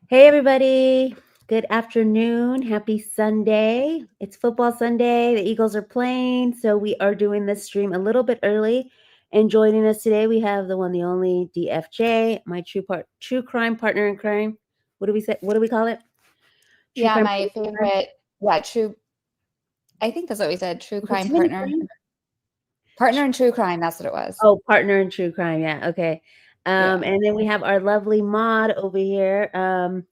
Hey, everybody. Good afternoon. Happy Sunday. It's football Sunday. The Eagles are playing. So we are doing this stream a little bit early. And joining us today, we have the one, the only DFJ, my true crime partner in crime. What do we say? What do we call it? True Yeah, crime my partner. favorite, yeah, true. I think that's what we said. True Is it crime too many partner. crimes? Partner in true crime. That's what it was. Oh, partner in true crime. Yeah. Okay. Yeah. And then we have our lovely mod over here,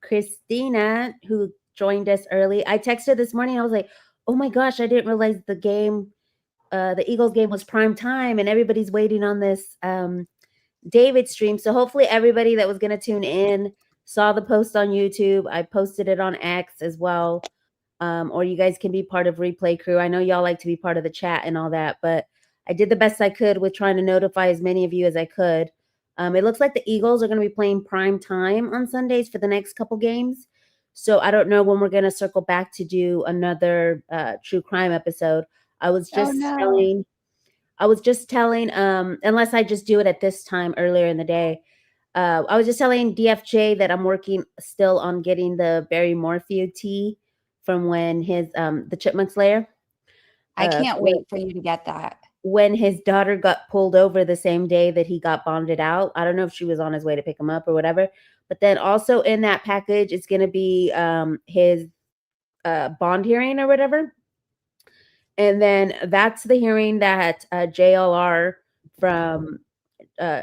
Christina, who joined us early. I texted this morning. I was like, "Oh my gosh, I didn't realize the Eagles game was prime time, and everybody's waiting on this David stream." So hopefully, everybody that was going to tune in saw the post on YouTube. I posted it on X as well, or you guys can be part of Replay Crew. I know y'all like to be part of the chat and all that, but I did the best I could with trying to notify as many of you as I could. It looks like the Eagles are going to be playing prime time on Sundays for the next couple games. So I don't know when we're going to circle back to do another true crime episode. I was Oh just no. telling, unless I just do it at this time earlier in the day. I was just telling DFJ that I'm working still on getting the Barry Morphew tea from when his the Chipmunks lair. I can't So wait for you to get that. when his daughter got pulled over the same day that he got bonded out. I don't know if she was on his way to pick him up or whatever. But then also in that package, it's going to be his bond hearing or whatever. And then that's the hearing that JLR from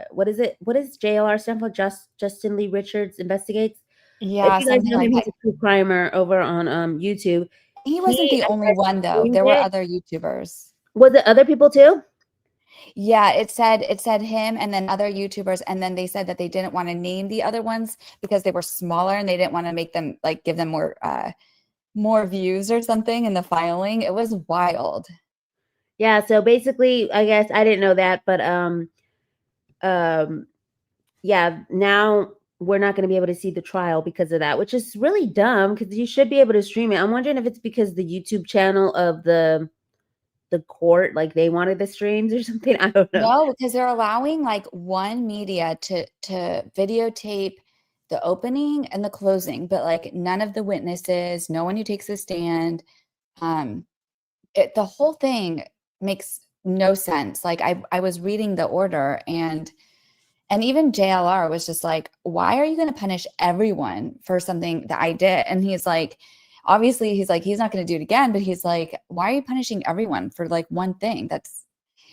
what is it? What is JLR stand for? Justin Lee Richards investigates. If Yeah, you guys something know like him, that. he's a true crimer over on YouTube. He He, wasn't the I only guess, one though. streamed There were it. other YouTubers. Was it other people too? Yeah, it said him and then other YouTubers, and then they said that they didn't want to name the other ones because they were smaller and they didn't want to make them like give them more views or something in the filing. It was wild. Yeah. So basically, I guess I didn't know that, but um, yeah. Now we're not going to be able to see the trial because of that, which is really dumb because you should be able to stream it. I'm wondering if it's because the YouTube channel of the court, like they wanted the streams or something. I don't know. No, because they're allowing like one media to videotape the opening and the closing, but like none of the witnesses, no one who takes a stand. Um, the whole thing makes no sense. Like I was reading the order and even JLR was just like, why are you going to punish everyone for something that I did? And he's like, obviously he's like, he's not going to do it again, but he's like, why are you punishing everyone for like one thing? That's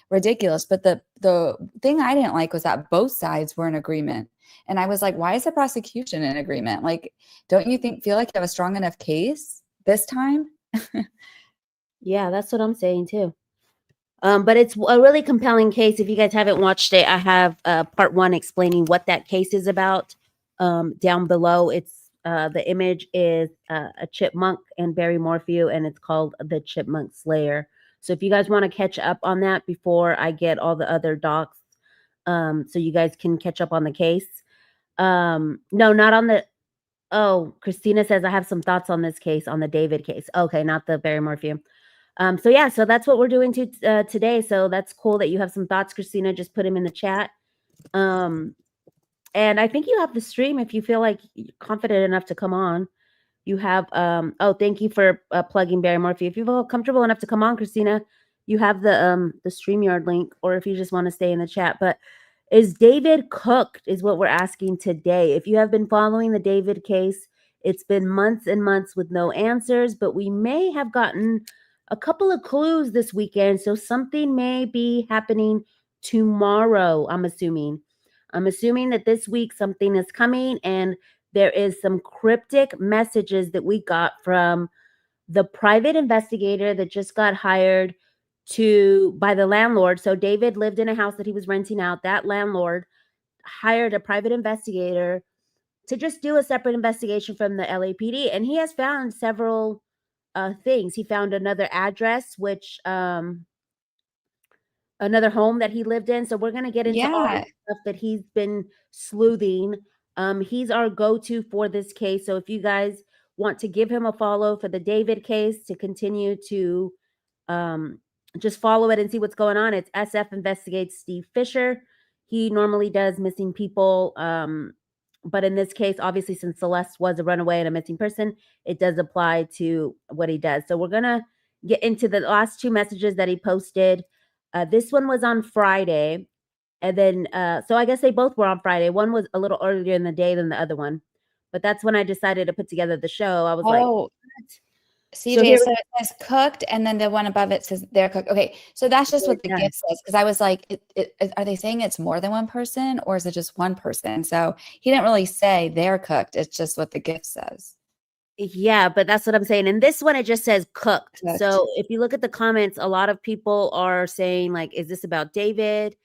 ridiculous. But the thing I didn't like was that both sides were in agreement. And I was like, why is the prosecution in agreement? Like, don't you feel like you have a strong enough case this time? Yeah, that's what I'm saying too. But it's a really compelling case. If you guys haven't watched it, I have part one explaining what that case is about. Down below, the image is a chipmunk and Barry Morphew, and it's called the Chipmunk Slayer. So if you guys want to catch up on that before I get all the other docs, so you guys can catch up on the case. No, not on the. Oh, Christina says I have some thoughts on this case, on the David case. Okay, not the Barry Morphew. So yeah, so that's what we're doing today. So that's cool that you have some thoughts, Christina. Just put them in the chat. Um, and I think you have the stream if you feel like you're confident enough to come on. You have oh, thank you for plugging Barry Murphy. If you feel comfortable enough to come on, Christina, you have the StreamYard link, or if you just want to stay in the chat. But is David cooked? Is what we're asking today. If you have been following the David case, it's been months and months with no answers, but we may have gotten a couple of clues this weekend. So something may be happening tomorrow, I'm assuming. I'm assuming that this week something is coming, and there is some cryptic messages that we got from the private investigator that just got hired to by the landlord. So David lived in a house that he was renting out. That landlord hired a private investigator to just do a separate investigation from the LAPD, and he has found several things. He found another address, which another home that he lived in. So we're gonna get into all the Yeah. stuff that he's been sleuthing. He's our go-to for this case. So if you guys want to give him a follow for the David case to continue to um, just follow it and see what's going on, it's SF Investigates Steve Fisher. He normally does missing people But in this case, obviously, since Celeste was a runaway and a missing person, it does apply to what he does. So we're gonna get into the last two messages that he posted. This one was on Friday, and then so I guess they both were on Friday. One was a little earlier in the day than the other one, but that's when I decided to put together the show. I was like, Oh, what? So CJ, here so it says cooked, and then the one above it says they're cooked. Okay, so that's just what the yeah. gift says. Because I was like, are they saying it's more than one person, or is it just one person? So he didn't really say they're cooked. It's just what the gift says. Yeah, but that's what I'm saying. In this one, it just says cooked. Cooked. So if you look at the comments, a lot of people are saying, like, is this about David?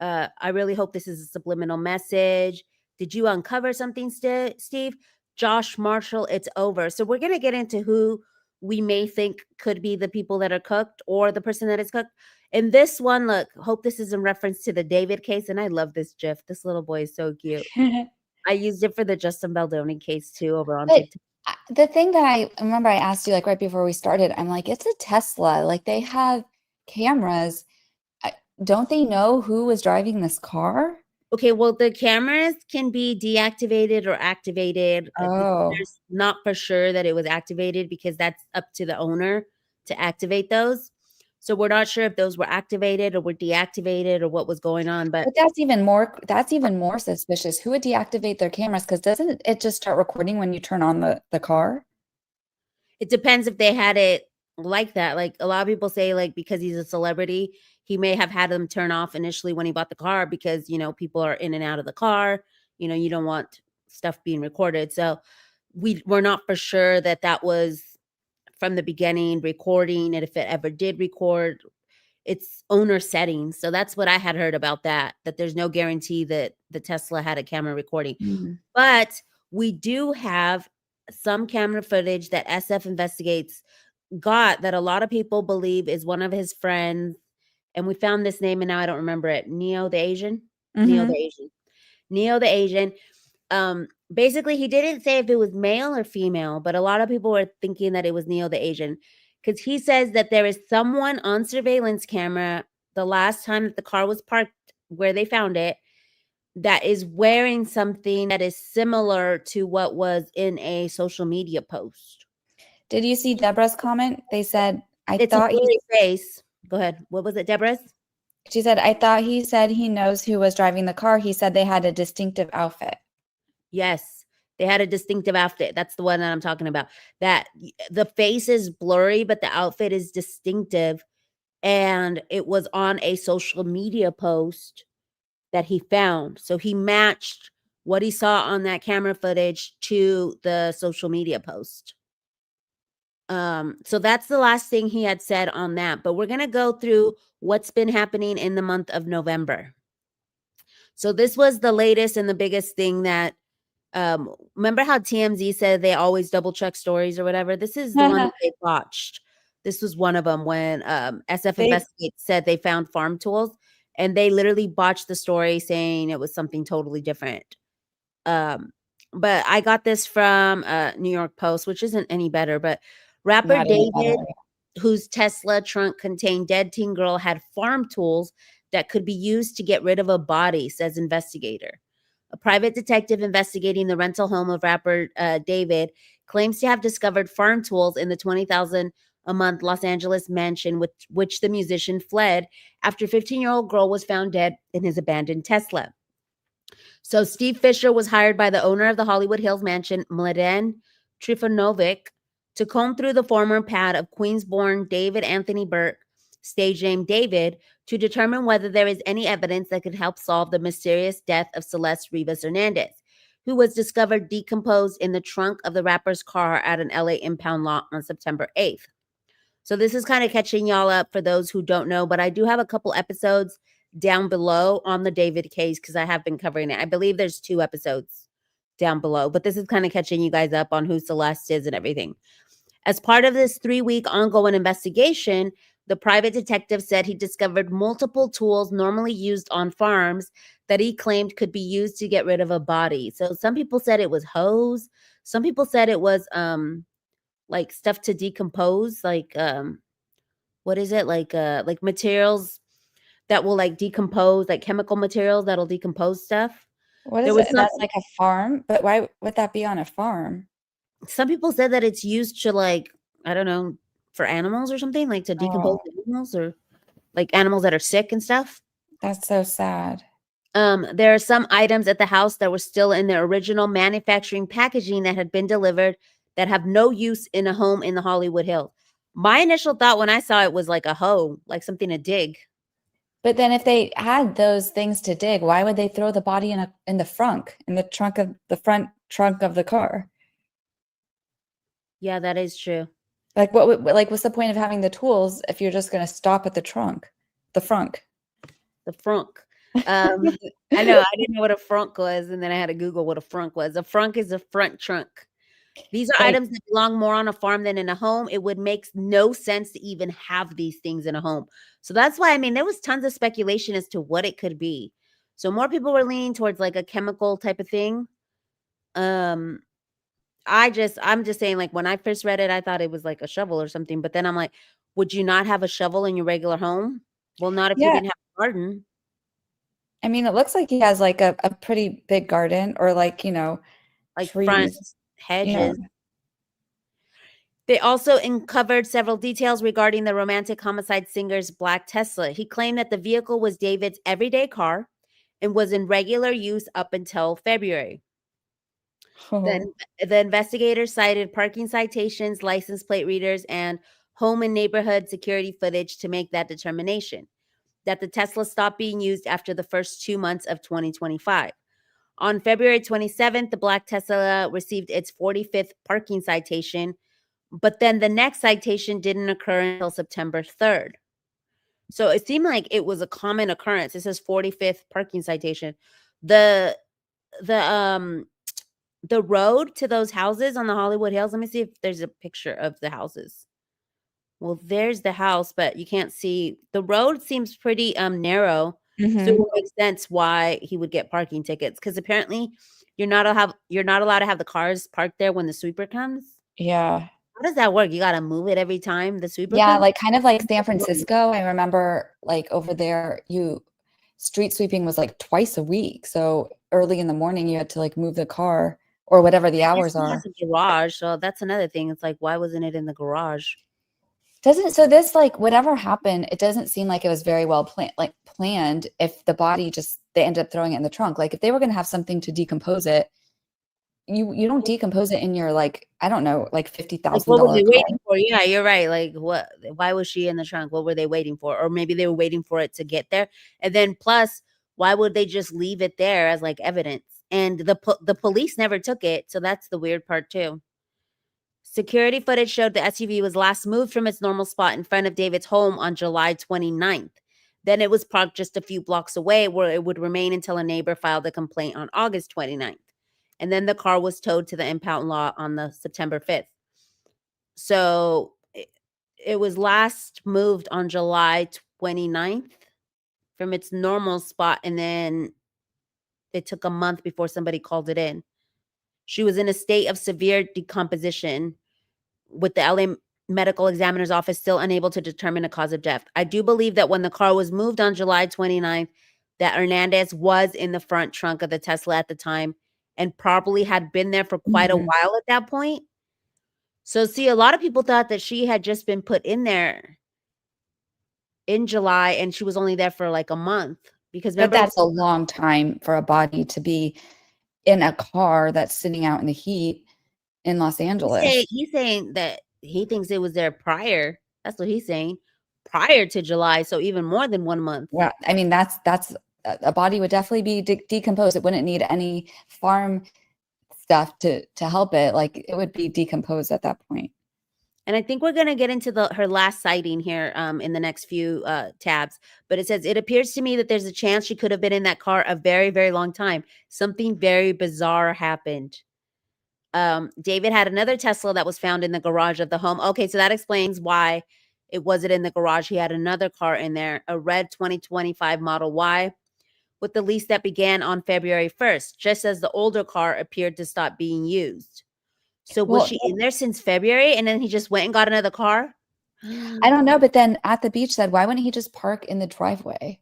I really hope this is a subliminal message. Did you uncover something, Steve? Josh Marshall, it's over. So we're going to get into who we may think could be the people that are cooked or the person that is cooked. In this one, look, hope this is in reference to the David case. And I love this GIF. This little boy is so cute. I used it for the Justin Baldoni case too over on But TikTok. the thing that I remember I asked you like right before we started, I'm like, it's a Tesla. Like they have cameras. Don't they know who was driving this car? Okay, well, the cameras can be deactivated or activated. Oh, There's not for sure that it was activated because that's up to the owner to activate those. So we're not sure if those were activated or were deactivated or what was going on, but but that's even more suspicious. Who would deactivate their cameras? Because doesn't it just start recording when you turn on the car? it depends if they had it like that. Like a lot of people say, like, because he's a celebrity, he may have had them turn off initially when he bought the car because, people are in and out of the car. You don't want stuff being recorded. So we're not for sure that that was from the beginning recording, and if it ever did record, it's owner settings. So that's what I had heard about that there's no guarantee that the Tesla had a camera recording. Mhm. But we do have some camera footage that SF Investigates got that a lot of people believe is one of his friends. And we found this name and now I don't remember it. Neo the Asian. Neo the Mhm. Asian. Neo the Asian. Basically, he didn't say if it was male or female, but a lot of people were thinking that it was Neo the Asian because he says that there is someone on surveillance camera the last time that the car was parked where they found it that is wearing something that is similar to what was in a social media post. Did you see Deborah's comment? They said, I It's a thought he blurry face. Go ahead. What was it, Deborah's? she said, I thought he said he knows who was driving the car. He said they had a distinctive outfit. Yes. They had a distinctive outfit. That's the one that I'm talking about. That the face is blurry, but the outfit is distinctive. And it was on a social media post that he found. So he matched what he saw on that camera footage to the social media post. So that's the last thing he had said on that. But we're going to go through what's been happening in the month of November. So this was the latest and the biggest thing that remember how TMZ said they always double check stories or whatever? This is the one that they botched. This was one of them when SF They Investigates said they found farm tools and they literally botched the story saying it was something totally different. But I got this from New York Post, which isn't any better, but rapper not any David, better. whose Tesla trunk contained dead teen girl, had farm tools that could be used to get rid of a body, says investigator. A private detective investigating the rental home of rapper David claims to have discovered farm tools in the 20,000 a month Los Angeles mansion with which the musician fled after 15-year-old girl was found dead in his abandoned Tesla. So Steve Fisher was hired by the owner of the Hollywood Hills mansion, Mladen Trifanovic, to comb through the former pad of Queens-born David Anthony Burke, stage name David, to determine whether there is any evidence that could help solve the mysterious death of Celeste Rivas Hernandez, who was discovered decomposed in the trunk of the rapper's car at an LA impound lot on September 8th. So this is kind of catching y'all up for those who don't know, but I do have a couple episodes down below on the David case because I have been covering it. I believe there's 2 episodes down below, but this is kind of catching you guys up on who Celeste is and everything. As part of this 3-week ongoing investigation, the private detective said he discovered multiple tools normally used on farms that he claimed could be used to get rid of a body. So some people said it was hose. Some people said it was like stuff to decompose, like what is it? Like materials that will like decompose, like chemical materials that'll decompose stuff. What There is was it? some That's like a farm, but why would that be on a farm? some people said that it's used to like, I don't know, for animals or something, like to decompose Oh, animals or like animals that are sick and stuff. that's so sad. There are some items at the house that were still in their original manufacturing packaging that had been delivered that have no use in a home in the Hollywood Hills. My initial thought when I saw it was like a hoe, like something to dig. But then if they had those things to dig, why would they throw the body in the front trunk of the car? Yeah, that is true. Like what's the point of having the tools if you're just going to stop at the trunk, the frunk? The frunk. Um, I know I didn't know what a frunk was, and then I had to Google what a frunk was. A frunk is a front trunk. These are Like, items that belong more on a farm than in a home. It would make no sense to even have these things in a home. So that's why, I mean, there was tons of speculation as to what it could be. So more people were leaning towards like a chemical type of thing. Um, I'm just saying, like when I first read it, I thought it was like a shovel or something. But then I'm like, would you not have a shovel in your regular home? Well, not if you yeah, didn't have a garden, I mean, it looks like he has like a pretty big garden or like, like front trees, you know. hedges. They also uncovered several details regarding the romantic homicide singer's black Tesla. He claimed that the vehicle was David's everyday car and was in regular use up until February. Oh. Then the investigators cited parking citations, license plate readers, and home and neighborhood security footage to make that determination that the Tesla stopped being used after the first 2 months of 2025. On February 27th, the black Tesla received its 45th parking citation, but then the next citation didn't occur until September 3rd. So it seemed like it was a common occurrence. It says 45th parking citation. The the um the road to those houses on the Hollywood Hills, let me see if there's a picture of the houses. Well, there's the house, but you can't see. The road seems pretty narrow. So it Hmm. would make sense why he would get parking tickets, because apparently you're not allowed to have the cars parked there when the sweeper comes. Yeah. How does that work? You gotta move it every time the sweeper Yeah, comes? like kind of like San Francisco. I remember like over there, you street sweeping was like twice a week. So early in the morning, you had to like move the car or whatever the I guess hours he has are. a garage, so that's another thing. It's like, why wasn't it in the garage? Doesn't so this like whatever happened, it doesn't seem like it was very well planned if the body just they ended up throwing it in the trunk. Like if they were going to have something to decompose it, you don't decompose it in your like I don't know, like fifty Like, thousand what were dollar they car. waiting for? Yeah, you're right. Like, what? Why was she in the trunk? What were they waiting for? Or maybe they were waiting for it to get there. And then, plus, why would they just leave it there as like evidence? And the police never took it, so that's the weird part too. Security footage showed the SUV was last moved from its normal spot in front of David's home on July 29th. Then it was parked just a few blocks away, where it would remain until a neighbor filed a complaint on August 29th. And then the car was towed to the impound lot on the September 5th. So it was last moved on July 29th from its normal spot, and then it took a month before somebody called it in. She was in a state of severe decomposition, with the LA medical examiner's office still unable to determine a cause of death. I do believe that when the car was moved on July 29th, that Hernandez was in the front trunk of the Tesla at the time and probably had been there for quite a Mhm. while at that point. So, see, a lot of people thought that she had just been put in there in July and she was only there for like a month, because But remember that's a long time for a body to be in a car that's sitting out in the heat in Los Angeles. he's saying that he thinks it was there prior. That's what he's saying. Prior to July, so even more than 1 month. Well, I mean, that's a body would definitely be decomposed. It wouldn't need any farm stuff to help it. Like it would be decomposed at that point. And I think we're going to get into her last sighting here in the next few tabs. But it says, it appears to me that there's a chance she could have been in that car a very, very long time. Something very bizarre happened. David had another Tesla that was found in the garage of the home. Okay, so that explains why it wasn't in the garage. He had another car in there, a red 2025 Model Y with the lease that began on February 1st, just as the older car appeared to stop being used. So was Well, she in there since February and then he just went and got another car? I don't know, but then at the beach said, why wouldn't he just park in the driveway?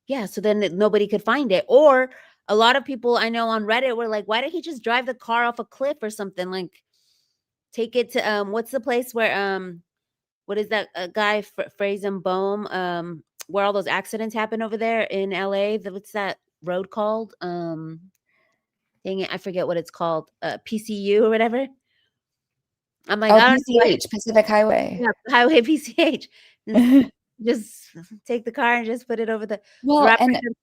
Yeah, so then nobody could find it. Or a lot of people I know on Reddit were like, why did he just drive the car off a cliff or something? Like, take it to what's the place where what is that guy Frazen Bohm where all those accidents happen over there in LA? What's that road called? Dang it, I forget what it's called. PCU or whatever. I'm like, Oh, I don't know why. PCH, Pacific Highway. Yeah, Highway PCH. Just take the car and just put it over the Well, drop. and Go ahead.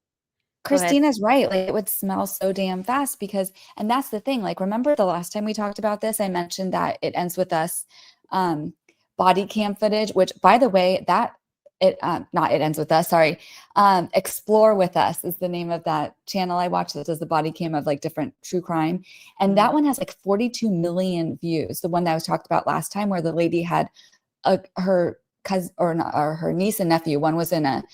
Christina's right. Like it would smell so damn fast because, and that's the thing. Like, remember the last time we talked about this? I mentioned that it ends with us body cam footage, which by the way, that it not it ends with us, sorry. Explore with Us is the name of that channel I watch that does the body cam of like different true crime. And that one has like 42 million views. The one that was talked about last time where the lady had her cousin or her niece and nephew. One was in a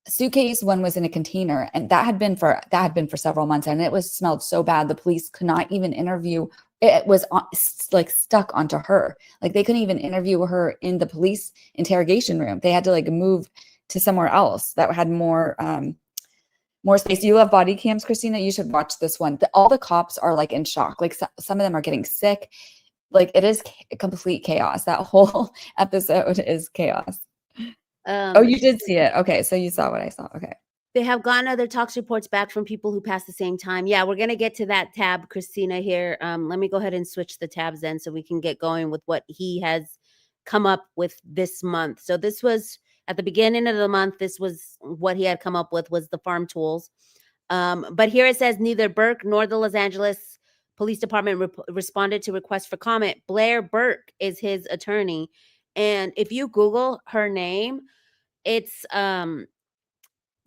suitcase, one was in a container, and that had been for several months, and it was smelled so bad the police could not even interview. It was like stuck onto her. Like they couldn't even interview her in the police interrogation room. They had to like move to somewhere else that had more space. You love body cams, Christina. You should watch this one. All the cops are like in shock. Like some of them are getting sick. Like it is complete chaos. That whole episode is chaos. Oh, you did see it. Okay, so you saw what I saw. Okay. They have gotten other tox reports back from people who passed the same time. Yeah, we're going to get to that tab, Christina, here. Let me go ahead and switch the tabs then so we can get going with what he has come up with this month. So this was at the beginning of the month. This was what he had come up with was the farm tools. But here it says neither Burke nor the Los Angeles Police Department responded to requests for comment. Blair Burke is his attorney. And if you Google her name, it's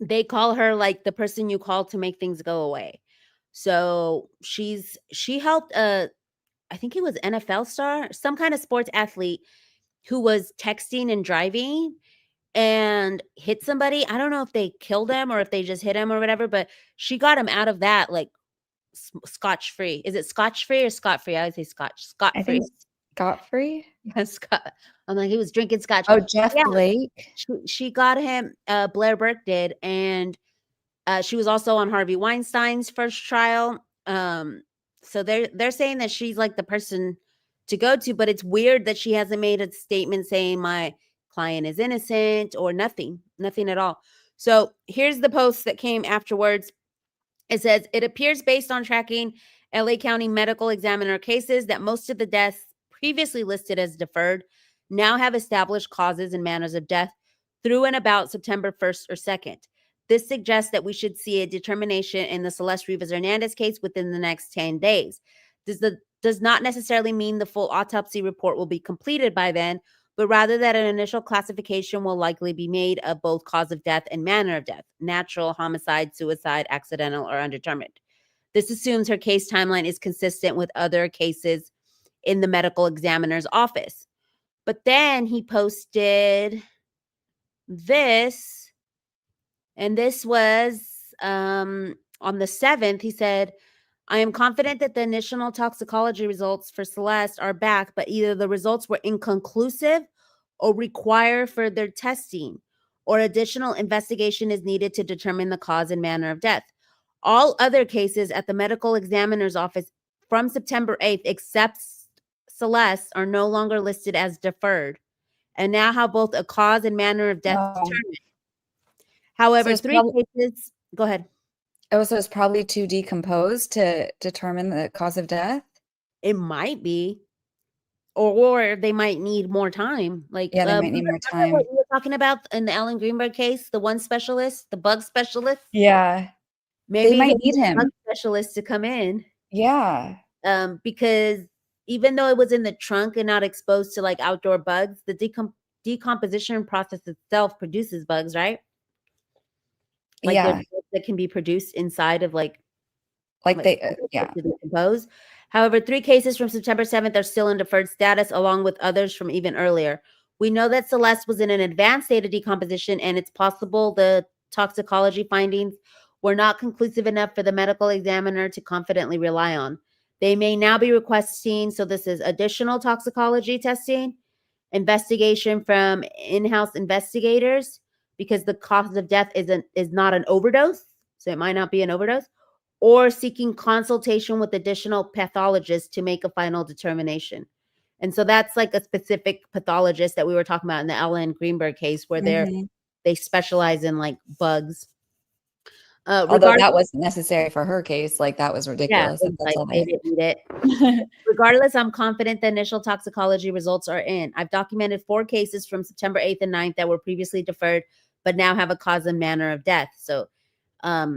they call her like the person you call to make things go away. So she helped I think he was NFL star, some kind of sports athlete who was texting and driving and hit somebody. I don't know if they killed him or if they just hit him or whatever, but she got him out of that like scotch free. Is it scotch free or scot free? I would say scot I free. think Scot-free. Yeah, Scott. I'm like, he was drinking scotch. Oh, Jeff Yeah, Blake. she got him. Blair Burke did, and she was also on Harvey Weinstein's first trial. So they're saying that she's like the person to go to, but it's weird that she hasn't made a statement saying my client is innocent or nothing at all. So here's the post that came afterwards. It says, it appears based on tracking LA County medical examiner cases that most of the deaths previously listed as deferred now have established causes and manners of death through and about September 1st or 2nd. This suggests that we should see a determination in the Celeste Rivas Hernandez case within the next 10 days. This does not necessarily mean the full autopsy report will be completed by then, but rather that an initial classification will likely be made of both cause of death and manner of death, natural, homicide, suicide, accidental, or undetermined. This assumes her case timeline is consistent with other cases in the medical examiner's office. But then he posted this, and this was on the 7th. He said, I am confident that the initial toxicology results for Celeste are back, but either the results were inconclusive or require further testing, or additional investigation is needed to determine the cause and manner of death. All other cases at the medical examiner's office from September 8th, except Celeste, are no longer listed as deferred and now have both a cause and manner of death determined. However, So three cases, go ahead. Oh, so it's probably too decomposed to determine the cause of death? It might be. Or they might need more time. Like, Yeah, they might need more remember what time. we were talking about in the Ellen Greenberg case, the one specialist, the bug specialist? Yeah. They Maybe might they need need a bug him. specialist to come in. Yeah. Because even though it was in the trunk and not exposed to like outdoor bugs, the decomposition process itself produces bugs, right? Like Yeah. there's bugs that can be produced inside of like yeah. to decompose. However, 3 cases from September 7th are still in deferred status, along with others from even earlier. We know that Celeste was in an advanced state of decomposition, and it's possible the toxicology findings were not conclusive enough for the medical examiner to confidently rely on. They may now be requesting, so this is additional toxicology testing, investigation from in-house investigators, because the cause of death is not an overdose, so it might not be an overdose, or seeking consultation with additional pathologists to make a final determination. And so that's like a specific pathologist that we were talking about in the Ellen Greenberg case, where they specialize in like bugs. Although that Regardless, wasn't necessary for her case, like that was yeah, ridiculous if it's that's like all they they. didn't need it. Regardless, I'm confident the initial toxicology results are in. I've documented 4 cases from September 8th and 9th that were previously deferred, but now have a cause and manner of death. So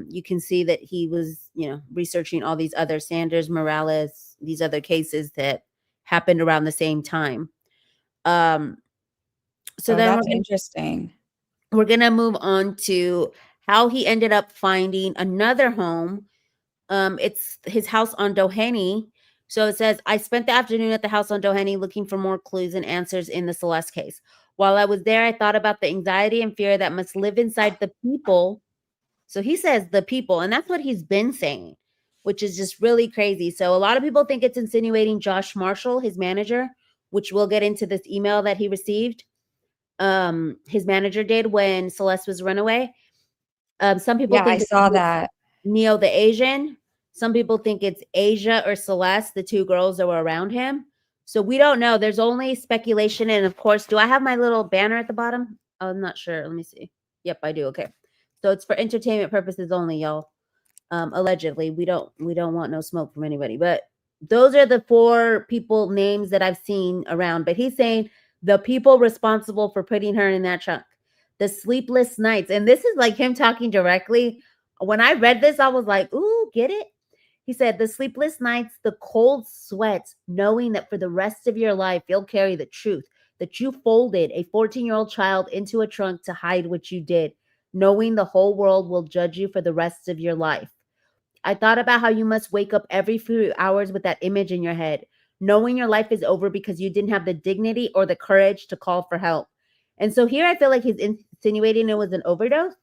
you can see that he was, researching all these other Sanders, Morales, these other cases that happened around the same time. So Oh, then that's interesting. we're gonna move on to how he ended up finding another home. It's his house on Doheny. So it says, I spent the afternoon at the house on Doheny looking for more clues and answers in the Celeste case. While I was there, I thought about the anxiety and fear that must live inside the people. So he says the people, and that's what he's been saying, which is just really crazy. So a lot of people think it's insinuating Josh Marshall, his manager, which we'll get into this email that he received. His manager did when Celeste was runaway. Some people Yeah, I think saw it's that. Neo the Asian. Some people think it's Asia or Celeste, the 2 girls that were around him. So we don't know. There's only speculation. And of course, do I have my little banner at the bottom? Oh, I'm not sure. Let me see. Yep, I do. Okay. So it's for entertainment purposes only, y'all. Allegedly, we don't want no smoke from anybody. But those are the 4 people names that I've seen around. But he's saying the people responsible for putting her in that trunk. The sleepless nights. And this is like him talking directly. When I read this, I was like, ooh, get it? He said, the sleepless nights, the cold sweats, knowing that for the rest of your life, you'll carry the truth that you folded a 14-year-old child into a trunk to hide what you did, knowing the whole world will judge you for the rest of your life. I thought about how you must wake up every few hours with that image in your head, knowing your life is over because you didn't have the dignity or the courage to call for help. And so here I feel like he's insinuating it was an overdose.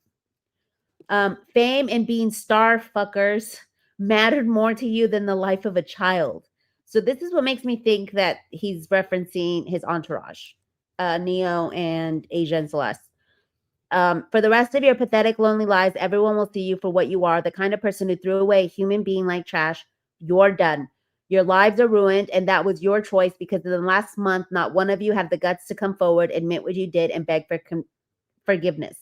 Fame and being star fuckers mattered more to you than the life of a child. So this is what makes me think that he's referencing his entourage, Neo and Asia and Celeste. For the rest of your pathetic, lonely lives, everyone will see you for what you are, the kind of person who threw away a human being like trash. You're done. Your lives are ruined, and that was your choice because in the last month, not one of you had the guts to come forward, admit what you did, and beg for forgiveness.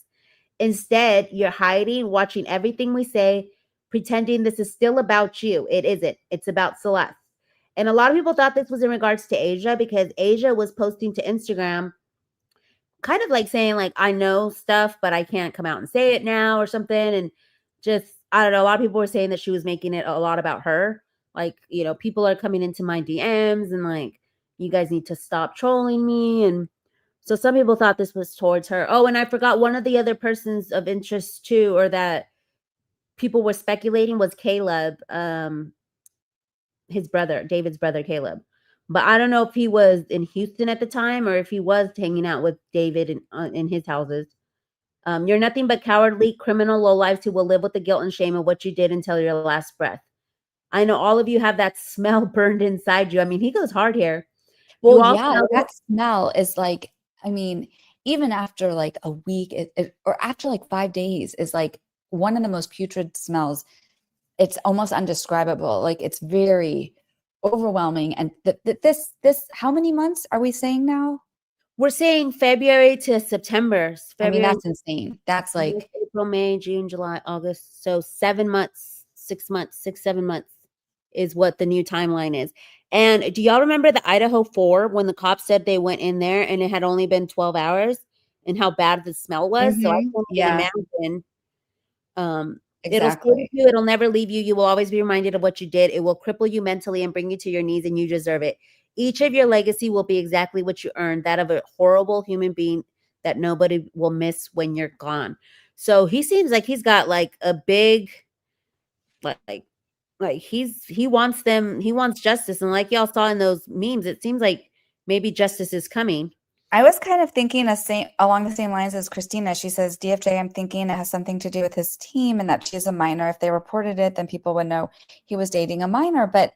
Instead, you're hiding, watching everything we say, pretending this is still about you. It isn't. It's about Celeste. And a lot of people thought this was in regards to Asia because Asia was posting to Instagram kind of like saying like I know stuff but I can't come out and say it now or something, and just I don't know, a lot of people were saying that she was making it a lot about her, like, people are coming into my DMs and like, you guys need to stop trolling me. And so some people thought this was towards her. Oh, and I forgot one of the other persons of interest too, or that people were speculating, was Caleb, his brother, David's brother, Caleb. But I don't know if he was in Houston at the time or if he was hanging out with David in his houses. You're nothing but cowardly, criminal lowlifes who will live with the guilt and shame of what you did until your last breath. I know all of you have that smell burned inside you. I mean, he goes hard here. Well, You all yeah, smell it. that smell is like, I mean, even after like a week or after like 5 days is like one of the most putrid smells. It's almost undescribable. Like it's very overwhelming. And this, how many months are we saying now? We're saying February to September. I mean, February, that's insane. That's March, like, April, May, June, July, August. So 7 months, 6 months, 6, 7 months is what the new timeline is. And do y'all remember the Idaho 4 when the cops said they went in there and it had only been 12 hours and how bad the smell was? So I can't even yeah, imagine. It'll stay with exactly. you. It'll never leave you. You will always be reminded of what you did. It will cripple you mentally and bring you to your knees, and you deserve it. Each of your legacy will be exactly what you earned, that of a horrible human being that nobody will miss when you're gone. So he seems like he's got like a big, like he wants them, he wants justice. And like y'all saw in those memes, it seems like maybe justice is coming. I was kind of thinking along the same lines as Christina. She says, DFJ, I'm thinking it has something to do with his team and that she's a minor. If they reported it, then people would know he was dating a minor. But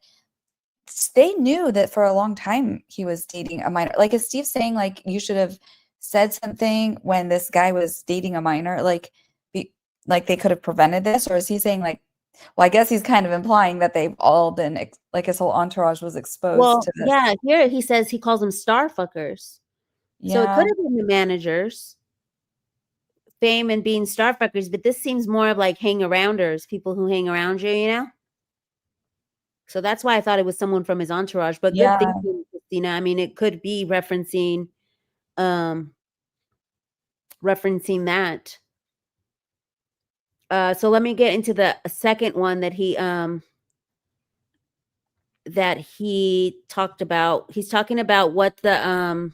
they knew that for a long time he was dating a minor. Like, is Steve saying like you should have said something when this guy was dating a minor? Like they could have prevented this, or is he saying like Well, I guess he's kind of implying that they've all been like his whole entourage was exposed Well, to this. yeah, here he says he calls them star fuckers. So it could Yeah. have been the managers, fame and being star fuckers, but this seems more of like hang arounders, people who hang around you, you know? So that's why I thought it was someone from his entourage. But good Yeah. thinking, Christina. I mean, it could be um referencing that. So let me get into the second one that he talked about. He's talking about what the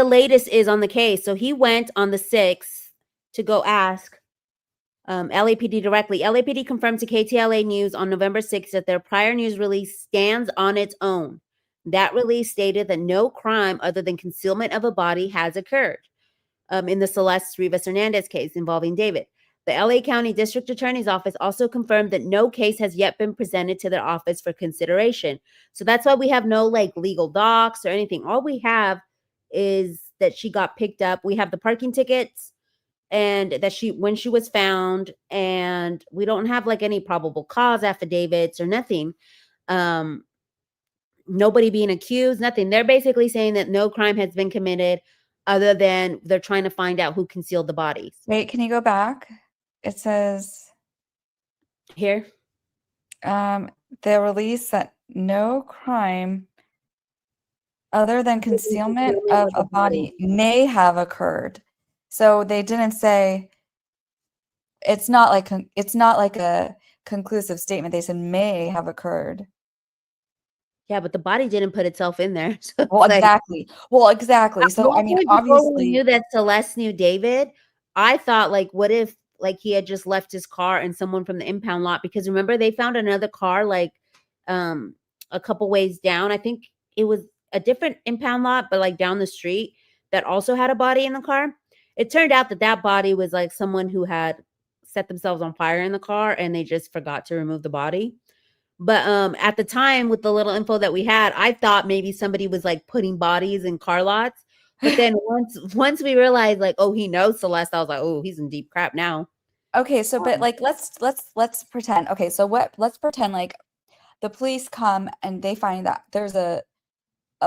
latest is on the case. So he went on the 6th to go ask LAPD directly. LAPD confirmed to KTLA News on November 6th that their prior news release stands on its own. That release stated that no crime other than concealment of a body has occurred in the Celeste Rivas Hernandez case involving David. The LA County District Attorney's Office also confirmed that no case has yet been presented to their office for consideration. So that's why we have no like legal docs or anything. All we have is that she got picked up. We have the parking tickets and that when she was found, and we don't have like any probable cause affidavits or nothing. Um, Nobody being accused, nothing. They're basically saying that no crime has been committed other than they're trying to find out who concealed the bodies. Wait, can you go back? It says Here. the release that no crime other than concealment of a body may have occurred. So they didn't say it's not like a conclusive statement. They said may have occurred. Yeah, but the body didn't put itself in there. So Well, it's like, exactly. Well, exactly. So I mean, before we obviously, knew that Celeste knew David, I thought like, what if like he had just left his car and someone from the impound lot? Because remember they found another car like um a couple ways down. I think it was a different impound lot, but like down the street that also had a body in the car. It turned out that that body was like someone who had set themselves on fire in the car and they just forgot to remove the body. But at the time, with the little info that we had, I thought maybe somebody was like putting bodies in car lots. But then once we realized like, oh, he knows Celeste, I was like, oh, he's in deep crap now. okay, so but Um, like let's pretend. Okay, so what let's pretend like the police come and they find that there's a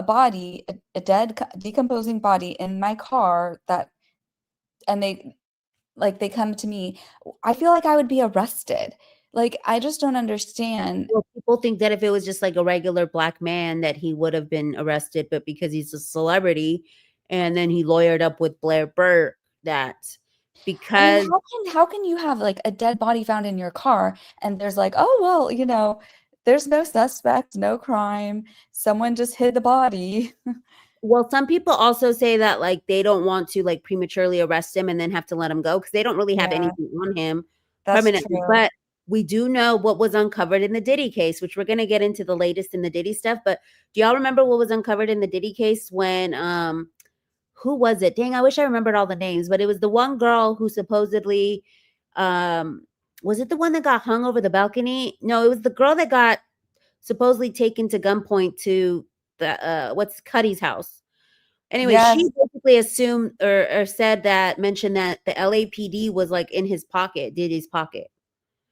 body, a dead decomposing body in my car that and they come to me. I feel like I would be arrested. Like I just don't understand. well, people think that if it was just like a regular black man, that he would have been arrested, but because he's a celebrity, and then he lawyered up with Blair Burke, that I mean, because how can you have like a dead body found in your car and there's like, oh well, there's no suspect, no crime, someone just hid the body. well, some people also say that like they don't want to like prematurely arrest him and then have to let him go because they don't really have Yeah, anything on him that's permanently. true. But we do know what was uncovered in the Diddy case, which we're gonna get into the latest in the Diddy stuff. But do y'all remember what was uncovered in the Diddy case when who was it? Dang, I wish I remembered all the names, but it was the one girl who supposedly um was it the one that got hung over the balcony? No, it was the girl that got supposedly taken to gunpoint to the what's Cuddy's house. Anyway, she Yes, basically assumed or said that mentioned that the LAPD was like in his pocket, Diddy's pocket.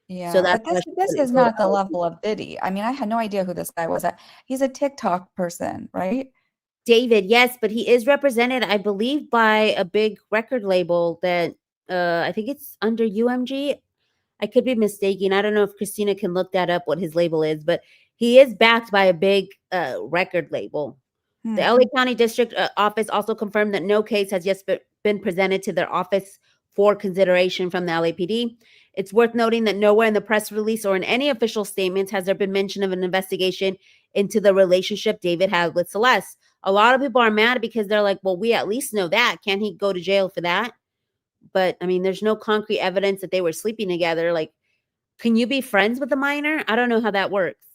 So yeah, that's but why this she this couldn't is go to not the LAPD. level of Diddy. I mean, I had no idea who this guy was. He's a TikTok person, right? David, yes, but he is represented, I believe, by a big record label that I think it's under UMG. I could be mistaken. I don't know if Christina can look that up what his label is, but he is backed by a big record label. The Hmm. LA County District Office also confirmed that no case has yet been presented to their office for consideration from the LAPD. It's worth noting that nowhere in the press release or in any official statements has there been mention of an investigation into the relationship David had with Celeste. A lot of people are mad because they're like, well, we at least know that. Can't he go to jail for that? But I mean, there's no concrete evidence that they were sleeping together. Like, can you be friends with a minor? I don't know how that works.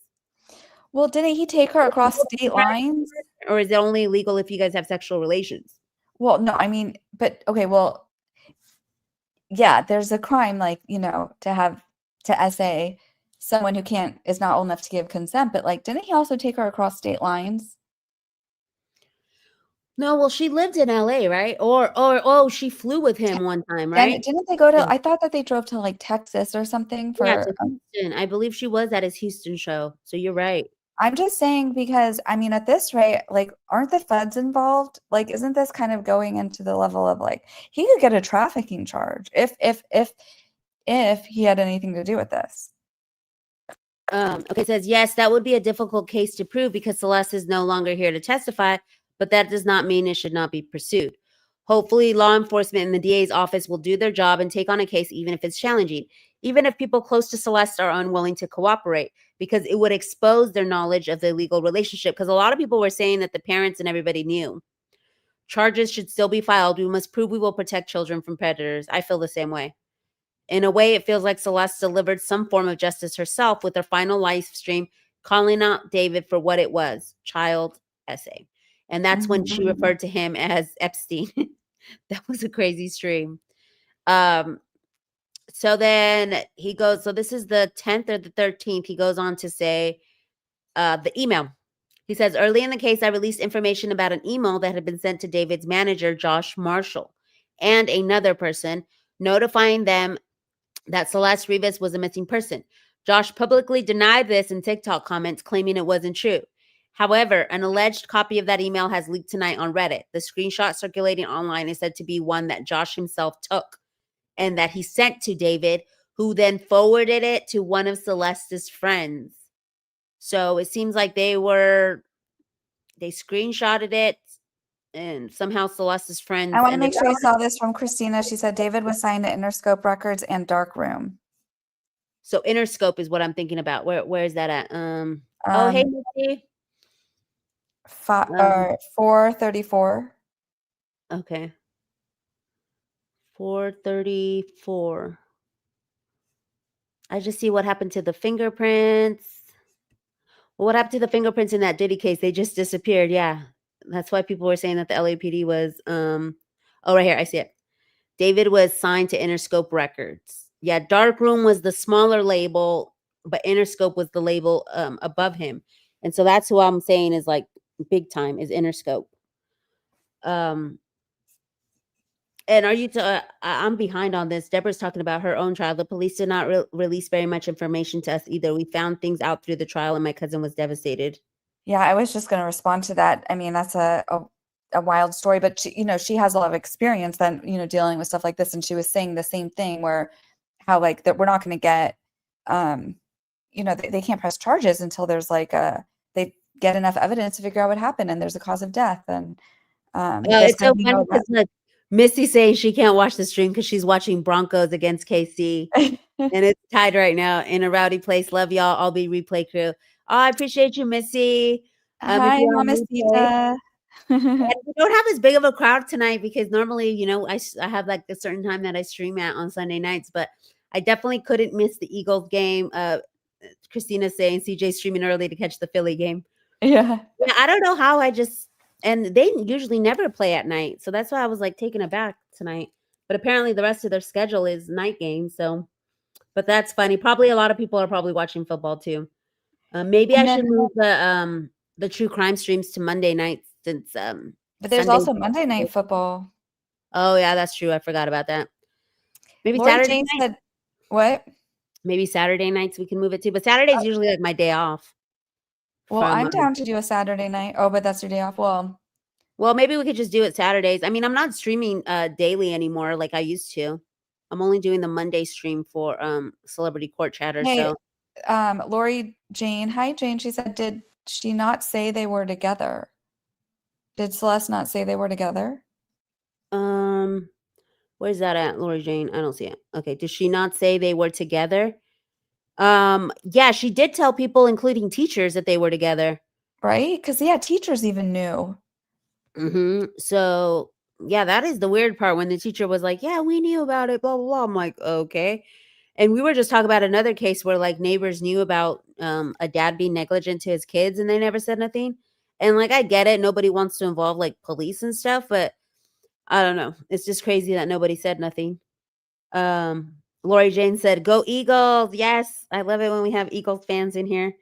Well, didn't he take her across state lines? Or is it only legal if you guys have sexual relations? Well, no, I mean, but okay, well, yeah, there's a crime like, to essay someone who can't is not old enough to give consent, but like didn't he also take her across state lines? No, well, she lived in LA, right? Or oh, she flew with him one time, right? Didn't they go Yeah. to I thought that they drove to, like, Texas or something Yeah, for to Houston. I believe she was at his Houston show. So you're right. I'm just saying because, I mean, at this rate, like, aren't the feds involved? Like, isn't this kind of going into the level of, like, he could get a trafficking charge if he had anything to do with this. Okay, it says, yes, that would be a difficult case to prove because Celeste is no longer here to testify, but that does not mean it should not be pursued. Hopefully, law enforcement and the DA's office will do their job and take on a case, even if it's challenging, even if people close to Celeste are unwilling to cooperate, because it would expose their knowledge of the illegal relationship. Because a lot of people were saying that the parents and everybody knew. Charges should still be filed. We must prove we will protect children from predators. I feel the same way. In a way, it feels like Celeste delivered some form of justice herself with her final live stream, calling out David for what it was, child essay. And that's when she referred to him as Epstein. That was a crazy stream. So then he goes, so this is the 10th or the 13th. He goes on to say the email. He says, early in the case, I released information about an email that had been sent to David's manager, Josh Marshall, and another person, notifying them that Celeste Rivas was a missing person. Josh publicly denied this in TikTok comments, claiming it wasn't true. However, an alleged copy of that email has leaked tonight on Reddit. The screenshot circulating online is said to be one that Josh himself took and that he sent to David, who then forwarded it to one of Celeste's friends. So it seems like they screenshotted it, and somehow Celeste's friends I want to ended make sure up. you saw this from Christina. She said David was signed to Interscope Records and Darkroom. So Interscope is what I'm thinking about. Where is that at? Oh, hey, Nikki. 434. Okay. 434. I just see what happened to the fingerprints. Well, what happened to the fingerprints in that Diddy case? They just disappeared. Yeah. That's why people were saying that the LAPD was oh, right here. I see it. David was signed to Interscope Records. Yeah, Darkroom was the smaller label, but Interscope was the label above him. And so that's who I'm saying is like big time is Interscope. And are you? I'm behind on this. Deborah's talking about her own trial. The police did not release very much information to us either. We found things out through the trial, and my cousin was devastated. Yeah, I was just going to respond to that. I mean, that's a wild story, but she has a lot of experience then, dealing with stuff like this. And she was saying the same thing where how like that we're not going to get, they can't press charges until there's like they get enough evidence to figure out what happened and there's a cause of death. And this It's kind so of being funny because Missy saying she can't watch the stream because she's watching Broncos against KC. And it's tied right now in a rowdy place. Love y'all. I'll be replay crew. Oh, I appreciate you, Missy. If Hi, you're on replay. Mamacita. And we don't have as big of a crowd tonight because normally, I have like a certain time that I stream at on Sunday nights, but I definitely couldn't miss the Eagles game. Christina saying CJ streaming early to catch the Philly game. Yeah. Yeah, I don't know how and they usually never play at night. So that's why I was like taken aback tonight. But apparently the rest of their schedule is night games. So, but that's funny. Probably a lot of people are probably watching football too. Maybe I And should then, move the true crime streams to Monday nights since but there's Sunday. also Monday Night Football. Oh yeah, that's true. I forgot about that. Maybe Lori Saturday Jane night. said, what? Maybe Saturday nights we can move it to. But Saturday's usually like my day off. Well, From I'm down to do a Saturday night. Oh, but that's your day off. well, maybe we could just do it Saturdays. I mean, I'm not streaming daily anymore like I used to. I'm only doing the Monday stream for Celebrity Court Chatter. Hey, So Lori Jane. Hi, Jane. She said, did she not say they were together? Did Celeste not say they were together? where's that at, Lori Jane? I don't see it. Okay, did she not say they were together? Yeah, she did tell people, including teachers, that they were together. Right? Because, yeah, teachers even knew. So yeah, that is the weird part when the teacher was like, yeah, we knew about it, blah blah blah. I'm like, okay. And we were just talking about another case where like neighbors knew about a dad being negligent to his kids and they never said nothing. And like I get it, nobody wants to involve like police and stuff, but I don't know. It's just crazy that nobody said nothing. Lori Jane said, "Go Eagles!" Yes, I love it when we have Eagles fans in here.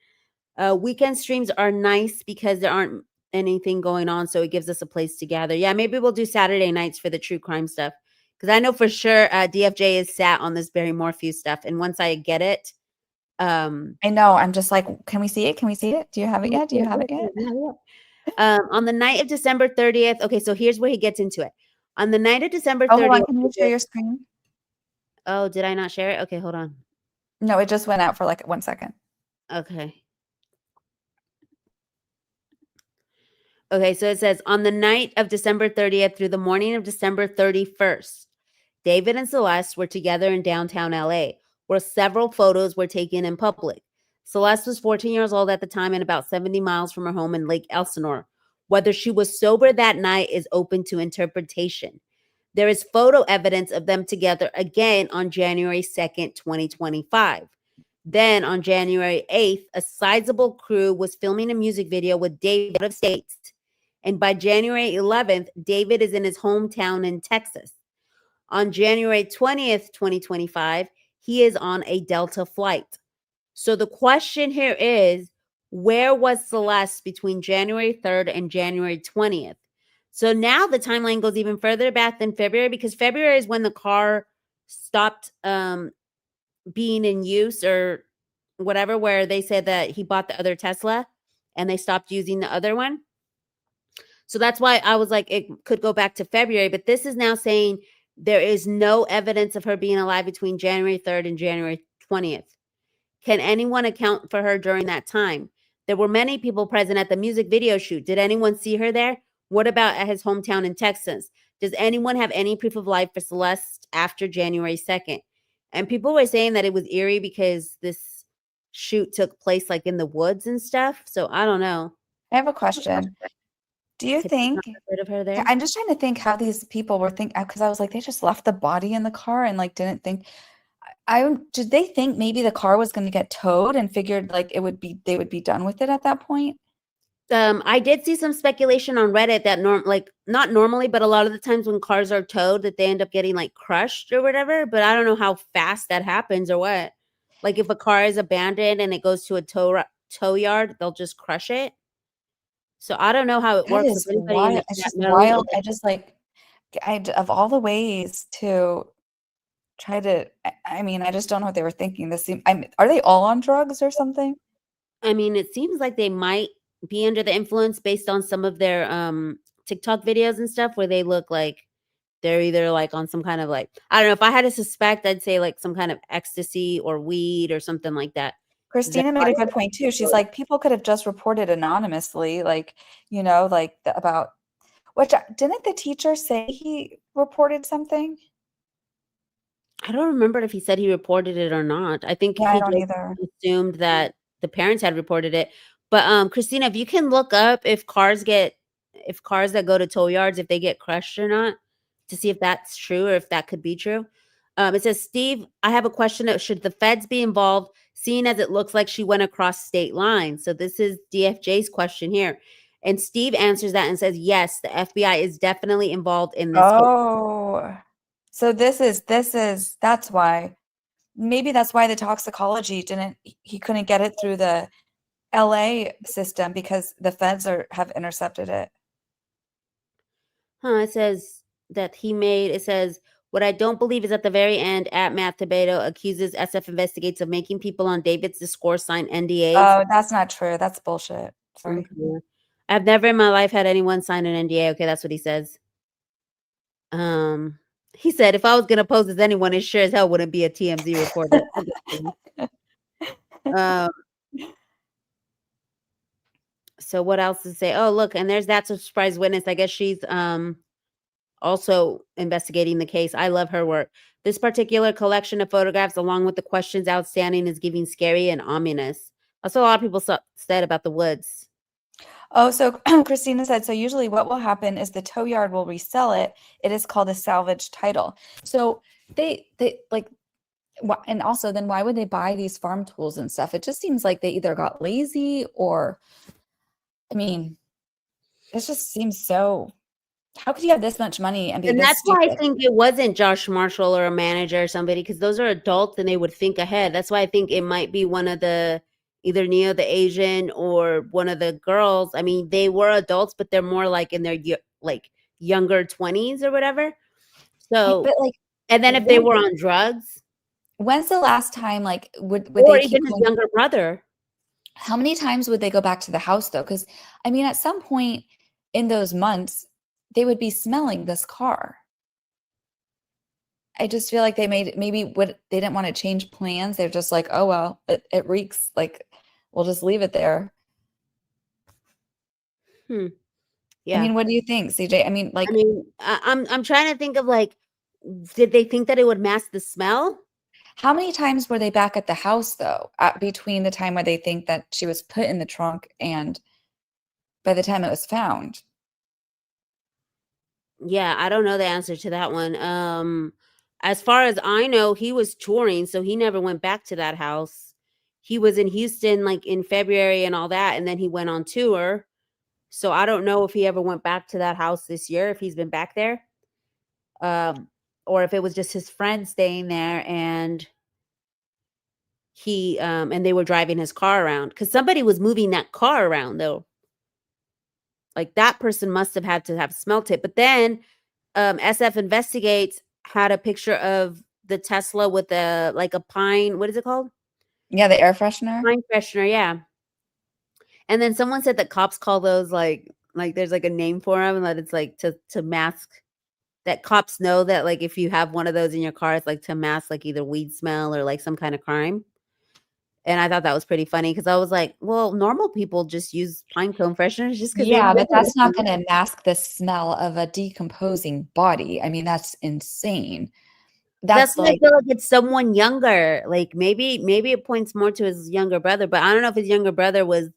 Weekend streams are nice because there aren't anything going on, so it gives us a place to gather. Yeah, maybe we'll do Saturday nights for the true crime stuff, because I know for sure DFJ is sat on this Barry Morphew stuff, and once I get it, I know. I'm just like, can we see it? Can we see it? Do you have it yet? Do you have it yet? on the night of December 30th. Okay, so here's where he gets into it. On the night of December Oh, hold 30th. on. Can you share your screen? Oh, did I not share it? Okay, hold on. No, it just went out for like 1 second. Okay. Okay, so it says on the night of December 30th through the morning of December 31st, David and Celeste were together in downtown LA, where several photos were taken in public. Celeste was 14 years old at the time and about 70 miles from her home in Lake Elsinore. Whether she was sober that night is open to interpretation. There is photo evidence of them together again on January 2nd, 2025. Then on January 8th, a sizable crew was filming a music video with David out of state. And by January 11th, David is in his hometown in Texas. On January 20th, 2025, he is on a Delta flight. So the question here is, where was Celeste between January 3rd and January 20th? So now the timeline goes even further back than February, because February is when the car stopped being in use or whatever, where they said that he bought the other Tesla and they stopped using the other one. So that's why I was like, it could go back to February, but this is now saying there is no evidence of her being alive between January 3rd and January 20th. Can anyone account for her during that time? There were many people present at the music video shoot. Did anyone see her there? What about at his hometown in Texas? Does anyone have any proof of life for Celeste after January 2nd? And people were saying that it was eerie because this shoot took place like in the woods and stuff. So I don't know. I have a question. Do you Could you not think, have heard of her there? I'm just trying to think how these people were thinking, because I was like, they just left the body in the car and like didn't think, did they think maybe the car was going to get towed and figured like they would be done with it at that point? I did see some speculation on Reddit that not normally, but a lot of the times when cars are towed, that they end up getting like crushed or whatever. But I don't know how fast that happens or what. Like if a car is abandoned and it goes to a tow yard, they'll just crush it. So I don't know how it That works. If is anybody in the wild. It's chat just knows, wild. I just like, of all the ways to try to, I mean, I just don't know what they were thinking. Are they all on drugs or something? I mean, it seems like they might be under the influence based on some of their TikTok videos and stuff where they look like they're either like on some kind of like, I don't know, if I had to suspect, I'd say like some kind of ecstasy or weed or something like that. Christina made a good point too. She's like, people could have just reported anonymously, like, like about which didn't the teacher say he reported something? I don't remember if he said he reported it or not. I think Yeah, I he don't just either. assumed that the parents had reported it. But Christina, if you can look up if cars that go to tow yards, if they get crushed or not, to see if that's true or if that could be true. It says, Steve, I have a question. Should the feds be involved, seeing as it looks like she went across state lines? So this is DFJ's question here. And Steve answers that and says, yes, the FBI is definitely involved in this case. Oh, so that's why. Maybe that's why the toxicology he couldn't get it through the LA system because the feds have intercepted it. It says it says, what I don't believe is at the very end, at Matt Thebeto accuses SF Investigates of making people on David's Discourse sign NDAs. Oh, that's not true. That's bullshit. Sorry. Okay. I've never in my life had anyone sign an NDA. Okay, that's what he says. He said, if I was going to pose as anyone, it sure as hell wouldn't be a TMZ reporter. So what else to say? Oh, look, and there's that surprise witness. I guess she's also investigating the case. I love her work. This particular collection of photographs, along with the questions outstanding, is giving scary and ominous. That's what a lot of people said about the woods. Oh, so Christina said, so usually what will happen is the tow yard will resell it. It is called a salvage title. So they like, and also then why would they buy these farm tools and stuff? It just seems like they either got lazy or, I mean, it just seems so, how could you have this much money and be And this that's why I stupid? think it wasn't Josh Marshall or a manager or somebody, because those are adults and they would think ahead. That's why I think it might be one of the either Neo the Asian or one of the girls. I mean, they were adults, but they're more like in their like younger 20s or whatever. So, But like, and then if they when, were on drugs, when's the last time like would or they keep even his going? younger brother. How many times would they go back to the house though? Because I mean, at some point in those months, they would be smelling this car. I just feel like they made maybe what they didn't want to change plans. They're just like, oh well, it reeks. Like, we'll just leave it there. Hmm. I Yeah. mean, what do you think, CJ? I mean, I like, mean, I'm trying to think of like, did they think that it would mask the smell? how many times were they back at the house though, between the time where they think that she was put in the trunk and by the time it was found? Yeah, I don't know the answer to that one. As far as I know, he was touring, so he never went back to that house. He was in Houston like in February and all that, and then he went on tour. So I don't know if he ever went back to that house this year, if he's been back there. Um, or if it was just his friend staying there and he and they were driving his car around because somebody was moving that car around though. Like that person must have had to have smelt it. But then SF Investigates had a picture of the Tesla with a like a pine, what is it called? Yeah, the air freshener. Pine freshener, yeah. And then someone said that cops call those like there's like a name for them and that it's like to mask that cops know that like if you have one of those in your car, it's like to mask like either weed smell or like some kind of crime. And I thought that was pretty funny because I was like, well, normal people just use pine cone fresheners just because they Yeah, live but with that's not them. going to mask the smell of a decomposing body. I mean, that's insane. That's That's why I like, feel like it's someone younger. Like maybe it points more to his younger brother, but I don't know if his younger brother was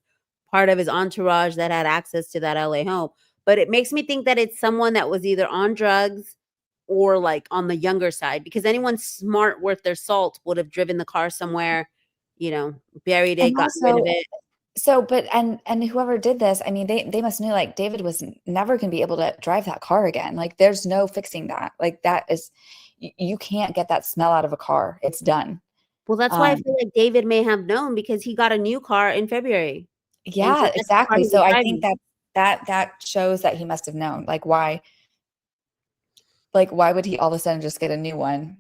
part of his entourage that had access to that LA home. But it makes me think that it's someone that was either on drugs or like on the younger side because anyone smart worth their salt would have driven the car somewhere, buried it, and gotten rid of also, it. so, but and whoever did this, I mean, they must know like David was never going to be able to drive that car again. Like, there's no fixing that. Like, that is, you can't get that smell out of a car. It's done. Well, that's why I Um, feel like David may have known because he got a new car in February. And so yeah, that's the car exactly. he was So I think driving. that shows that he must have known. Like, why would he all of a sudden just get a new one?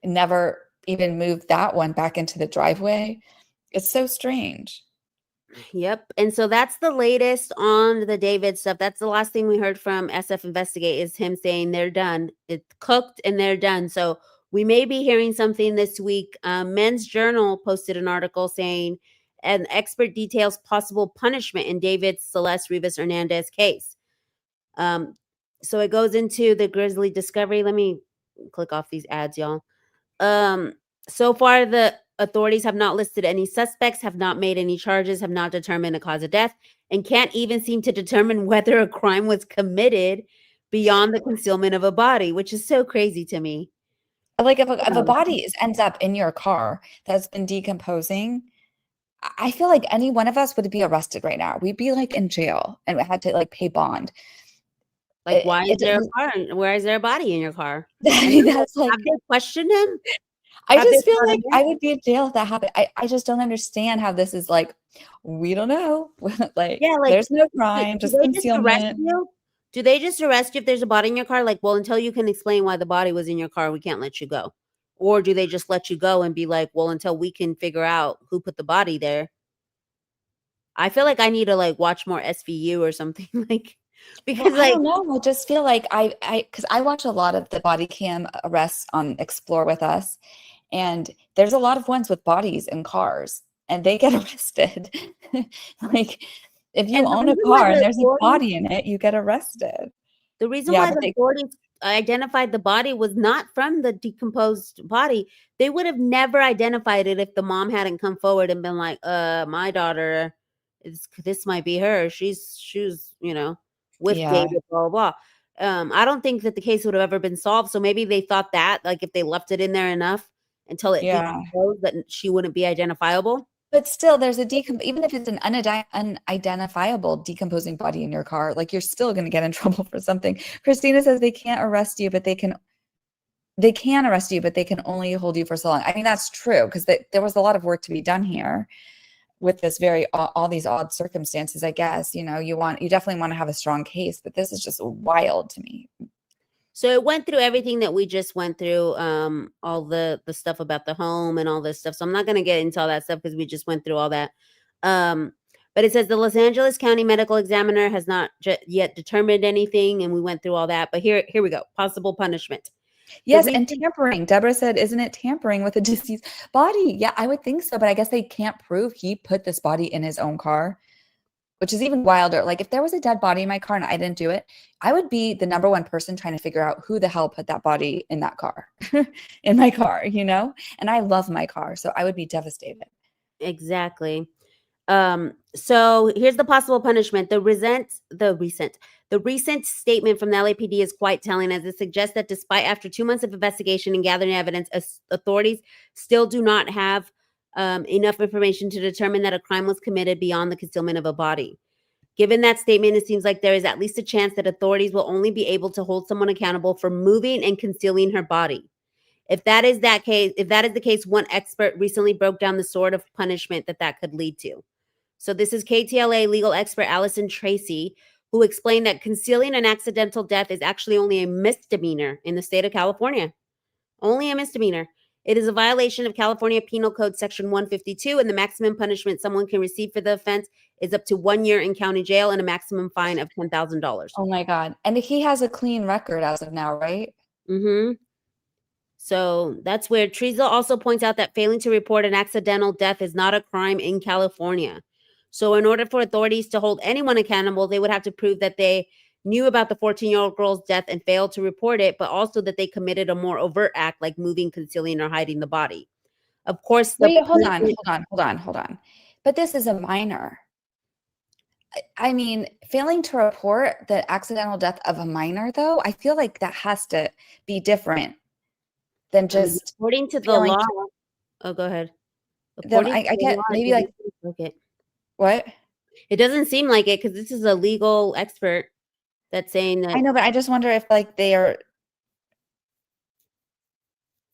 Never even move that one back into the driveway. It's so strange. Yep. And so that's the latest on the David stuff. That's the last thing we heard from SF Investigate is him saying they're done. It's cooked and they're done. So we may be hearing something this week. Men's Journal posted an article saying an expert details possible punishment in David Celeste Rivas Hernandez case. Um, so it goes into the grisly discovery. Let me click off these ads, y'all. Um, so far, the authorities have not listed any suspects, have not made any charges, have not determined a cause of death, and can't even seem to determine whether a crime was committed beyond the concealment of a body, which is so crazy to me. Like, if a Um, body ends up in your car that's been decomposing, I feel like any one of us would be arrested right now. We'd be like in jail and we had to like pay bond. like, why is It there a doesn't, car? Where is there a body in your car? I And mean, I'm like, that's like, have they questioned him? I Have they just feel brought like him in? I would be in jail if that happened. I just don't understand how this is like, we don't know. Like, Yeah, like, there's no do crime, just they just arrest concealment. you? Do they just arrest you if there's a body in your car? Like, well, until you can explain why the body was in your car, we can't let you go. Or do they just let you go and be like, well, until we can figure out who put the body there? I feel like I need to like watch more SVU or something like Well, because I like don't know. I just feel like because I watch a lot of the body cam arrests on Explore with Us, and there's a lot of ones with bodies in cars, and they get arrested. Like, if you and own a car and there's a authorities body in it, you get arrested. the reason Yeah, why but the they, authorities identified the body was not from the decomposed body. They would have never identified it if the mom hadn't come forward and been like, my daughter is this might be her. She's, with yeah, David, blah, blah, blah. I don't think that the case would have ever been solved. So maybe they thought that, like, if they left it in there enough until it yeah. decomposed, that she wouldn't be identifiable. But still, there's a even if it's an unidentifiable decomposing body in your car, like, you're still going to get in trouble for something. Christina says they can't arrest you, but they can arrest you, but they can only hold you for so long. I mean, that's true because there was a lot of work to be done here. with this all these odd circumstances, I guess, you know, you definitely want to have a strong case, but this is just wild to me. So it went through everything that we just went through, all the stuff about the home and all this stuff. So I'm not going to get into all that stuff because we just went through all that. Um, but it says the Los Angeles County Medical Examiner has not yet determined anything, and we went through all that. But here we go. Possible punishment. Yes, and tampering. Deborah said, isn't it tampering with a deceased body? Yeah, I would think so, but I guess they can't prove he put this body in his own car, which is even wilder. Like, if there was a dead body in my car and I didn't do it, I would be the number one person trying to figure out who the hell put that body in that car, in my car, you know? And I love my car, so I would be devastated. Exactly. So here's the possible punishment. The recent statement from the LAPD is quite telling, as it suggests that despite after 2 months of investigation and gathering evidence, authorities still do not have enough information to determine that a crime was committed beyond the concealment of a body. Given that statement, it seems like there is at least a chance that authorities will only be able to hold someone accountable for moving and concealing her body. If that is the case, one expert recently broke down the sort of punishment that could lead to. So this is KTLA legal expert Allison Tracy, who explained that concealing an accidental death is actually only a misdemeanor in the state of California. Only a misdemeanor. It is a violation of California Penal Code Section 152, and the maximum punishment someone can receive for the offense is up to 1 year in county jail and a maximum fine of $10,000. Oh my God. And he has a clean record as of now, right? Mm-hmm. So that's weird. Treasel also points out that failing to report an accidental death is not a crime in California. So in order for authorities to hold anyone accountable, they would have to prove that they knew about the 14-year-old girl's death and failed to report it, but also that they committed a more overt act like moving, concealing, or hiding the body. Of course, Wait, hold on. But this is a minor. I mean, failing to report the accidental death of a minor, though, I feel like that has to be different than just according to the law. Oh, go ahead. I get maybe like what? It doesn't seem like it because this is a legal expert that's saying that. I know, but I just wonder if like they are.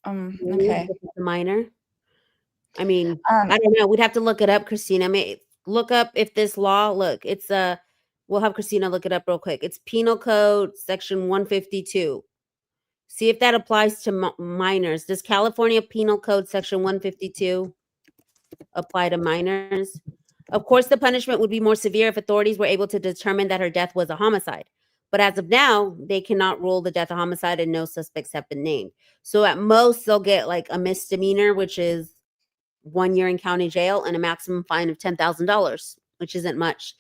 Okay. The minor. I mean, I don't know. We'd have to look it up, Christina. Look up if this law. Look, it's we'll have Christina look it up real quick. It's Penal Code Section 152. See if that applies to minors. Does California Penal Code Section 152 apply to minors? Of course, the punishment would be more severe if authorities were able to determine that her death was a homicide. But as of now, they cannot rule the death a homicide and no suspects have been named. So at most, they'll get like a misdemeanor, which is 1 year in county jail and a maximum fine of $10,000, which isn't much.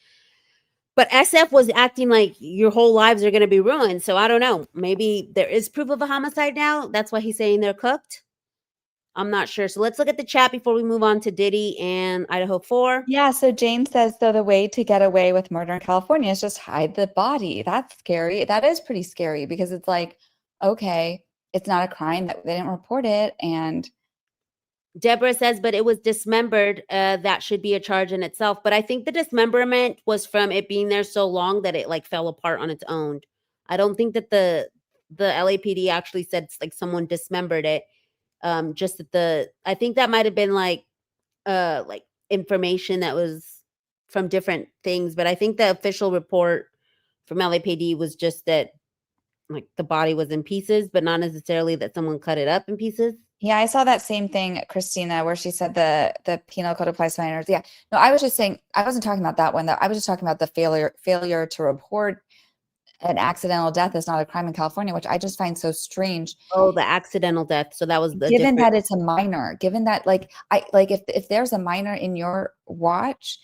But SF was acting like your whole lives are going to be ruined. So I don't know. Maybe there is proof of a homicide now. That's why he's saying they're cooked. I'm not sure. So let's look at the chat before we move on to Diddy and Idaho 4. Yeah. So Jane says, though, the way to get away with murder in California is just hide the body. That's scary. That is pretty scary because it's like, okay, it's not a crime that they didn't report it. And Deborah says, but it was dismembered. That should be a charge in itself. But I think the dismemberment was from it being there so long that it like fell apart on its own. I don't think that the LAPD actually said like someone dismembered it. Just that I think that might have been like information that was from different things. But I think the official report from LAPD was just that like the body was in pieces, but not necessarily that someone cut it up in pieces. Yeah, I saw that same thing, Christina, where she said the penal code applies to minors. Yeah, no, I was just saying I wasn't talking about that one. Though I was just talking about the failure to report an accidental death is not a crime in California, which I just find so strange. Oh, the accidental death. So that was the given that it's a minor. Given that, like, if there's a minor in your watch,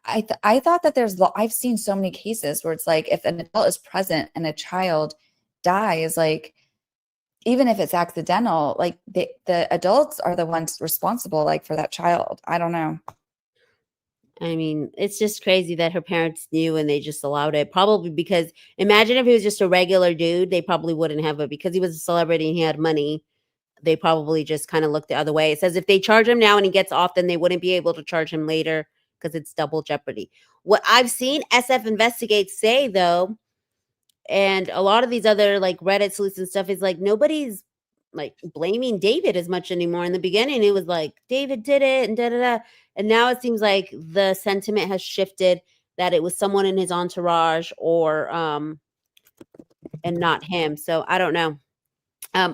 I thought that I've seen so many cases where it's like if an adult is present and a child dies, like even if it's accidental, like the adults are the ones responsible, like for that child. I don't know. I mean, it's just crazy that her parents knew and they just allowed it. Probably because imagine if he was just a regular dude, they probably wouldn't have it because he was a celebrity and he had money. They probably just kind of looked the other way. It says if they charge him now and he gets off, then they wouldn't be able to charge him later because it's double jeopardy. What I've seen SF Investigates say though, and a lot of these other like Reddit sleuths and stuff is like nobody's like blaming David as much anymore. In the beginning, it was like David did it and da da da, and now it seems like the sentiment has shifted that it was someone in his entourage or and not him. So I don't know.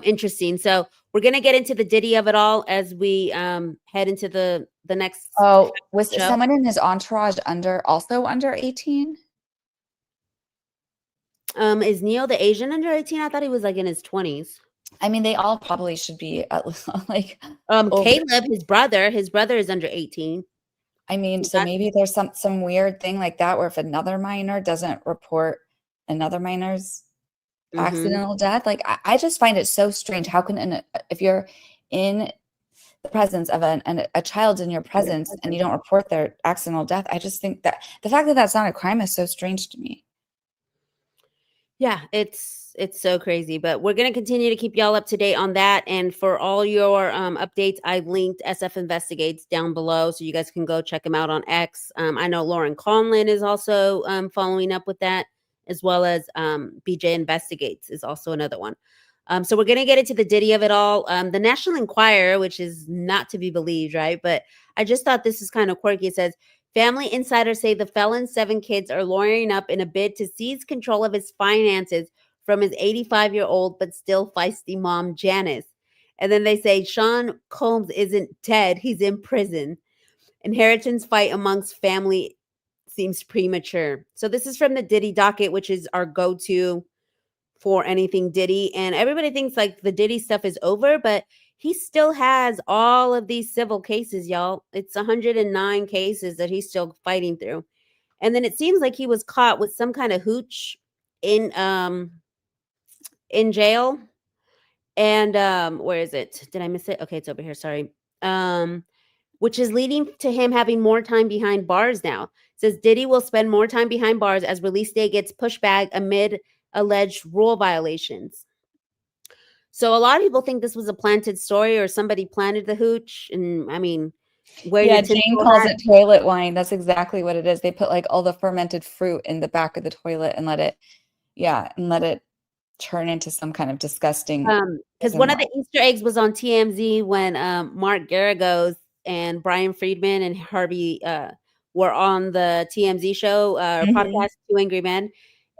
Interesting. So we're gonna get into the Diddy of it all as we head into the next Oh, was show. someone in his entourage also under 18? Is Neil the Asian under 18? I thought he was like in his 20s. I mean, they all probably should be at least like over. Caleb, his brother is under 18. I mean, so maybe there's some weird thing like that where if another minor doesn't report another minor's accidental death, like I just find it so strange. How can if you're in the presence of a child in your presence and you don't report their accidental death, I just think that the fact that that's not a crime is so strange to me. Yeah, it's so crazy, but we're going to continue to keep y'all up to date on that. And for all your updates, I linked SF Investigates down below, so you guys can go check them out on X. I know Lauren Conlin is also following up with that, as well as BJ Investigates is also another one. So we're going to get into the Diddy of it all. The National Enquirer, which is not to be believed, right? But I just thought this is kind of quirky. It says, family insiders say the felon's 7 kids are lawyering up in a bid to seize control of his finances from his 85-year-old but still feisty mom, Janice. And then they say Sean Combs isn't dead. He's in prison. Inheritance fight amongst family seems premature. So this is from the Diddy docket, which is our go-to for anything Diddy. And everybody thinks like the Diddy stuff is over, but he still has all of these civil cases, y'all. It's 109 cases that he's still fighting through. And then it seems like he was caught with some kind of hooch in jail. And where is it? Did I miss it? Okay, it's over here. Sorry. Which is leading to him having more time behind bars now. It says Diddy will spend more time behind bars as release day gets pushed back amid alleged rule violations. So a lot of people think this was a planted story or somebody planted the hooch. And I mean, yeah, Jane calls it toilet wine. That's exactly what it is. They put like all the fermented fruit in the back of the toilet and let it turn into some kind of disgusting. Because one of the Easter eggs was on TMZ when Mark Garagos and Brian Friedman and Harvey were on the TMZ show podcast, Two Angry Men.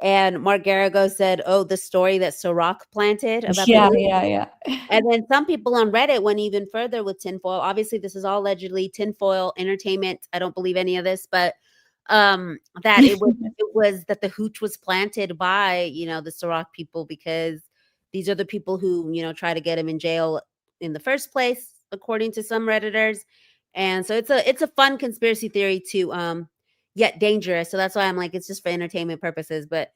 And Mark Garagos said, "Oh, the story that Ciroc planted about yeah." And then some people on Reddit went even further with tinfoil. Obviously, this is all allegedly tinfoil entertainment. I don't believe any of this, but that it was that the hooch was planted by the Ciroc people, because these are the people who try to get him in jail in the first place, according to some Redditors. And so it's a fun conspiracy theory to yet dangerous. So that's why I'm like, it's just for entertainment purposes. But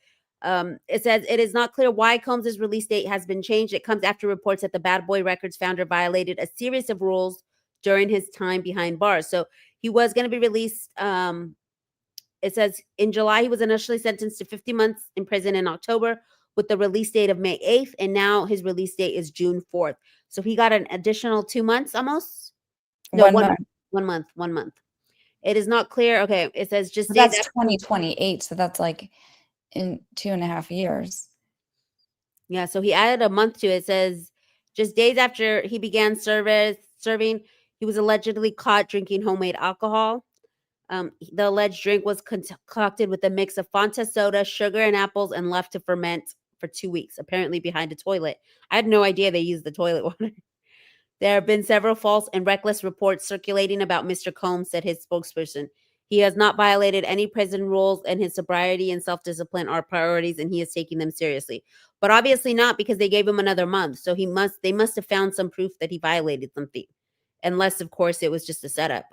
it says it is not clear why Combs' release date has been changed. It comes after reports that the Bad Boy Records founder violated a series of rules during his time behind bars. So he was going to be released. It says in July, he was initially sentenced to 50 months in prison in October with the release date of May 8th. And now his release date is June 4th. So he got an additional 2 months almost. No, 1 month. 1 month. 1 month. It is not clear. Okay. It says just that's 2028. So that's like in 2.5 years. Yeah. So he added a month to it. It says just days after he began serving, he was allegedly caught drinking homemade alcohol. The alleged drink was concocted with a mix of Fanta soda, sugar, and apples and left to ferment for 2 weeks, apparently behind a toilet. I had no idea they used the toilet water. There have been several false and reckless reports circulating about Mr. Combs, said his spokesperson. He has not violated any prison rules, and his sobriety and self-discipline are priorities, and he is taking them seriously. But obviously not, because they gave him another month. So they must have found some proof that he violated something. Unless, of course, it was just a setup.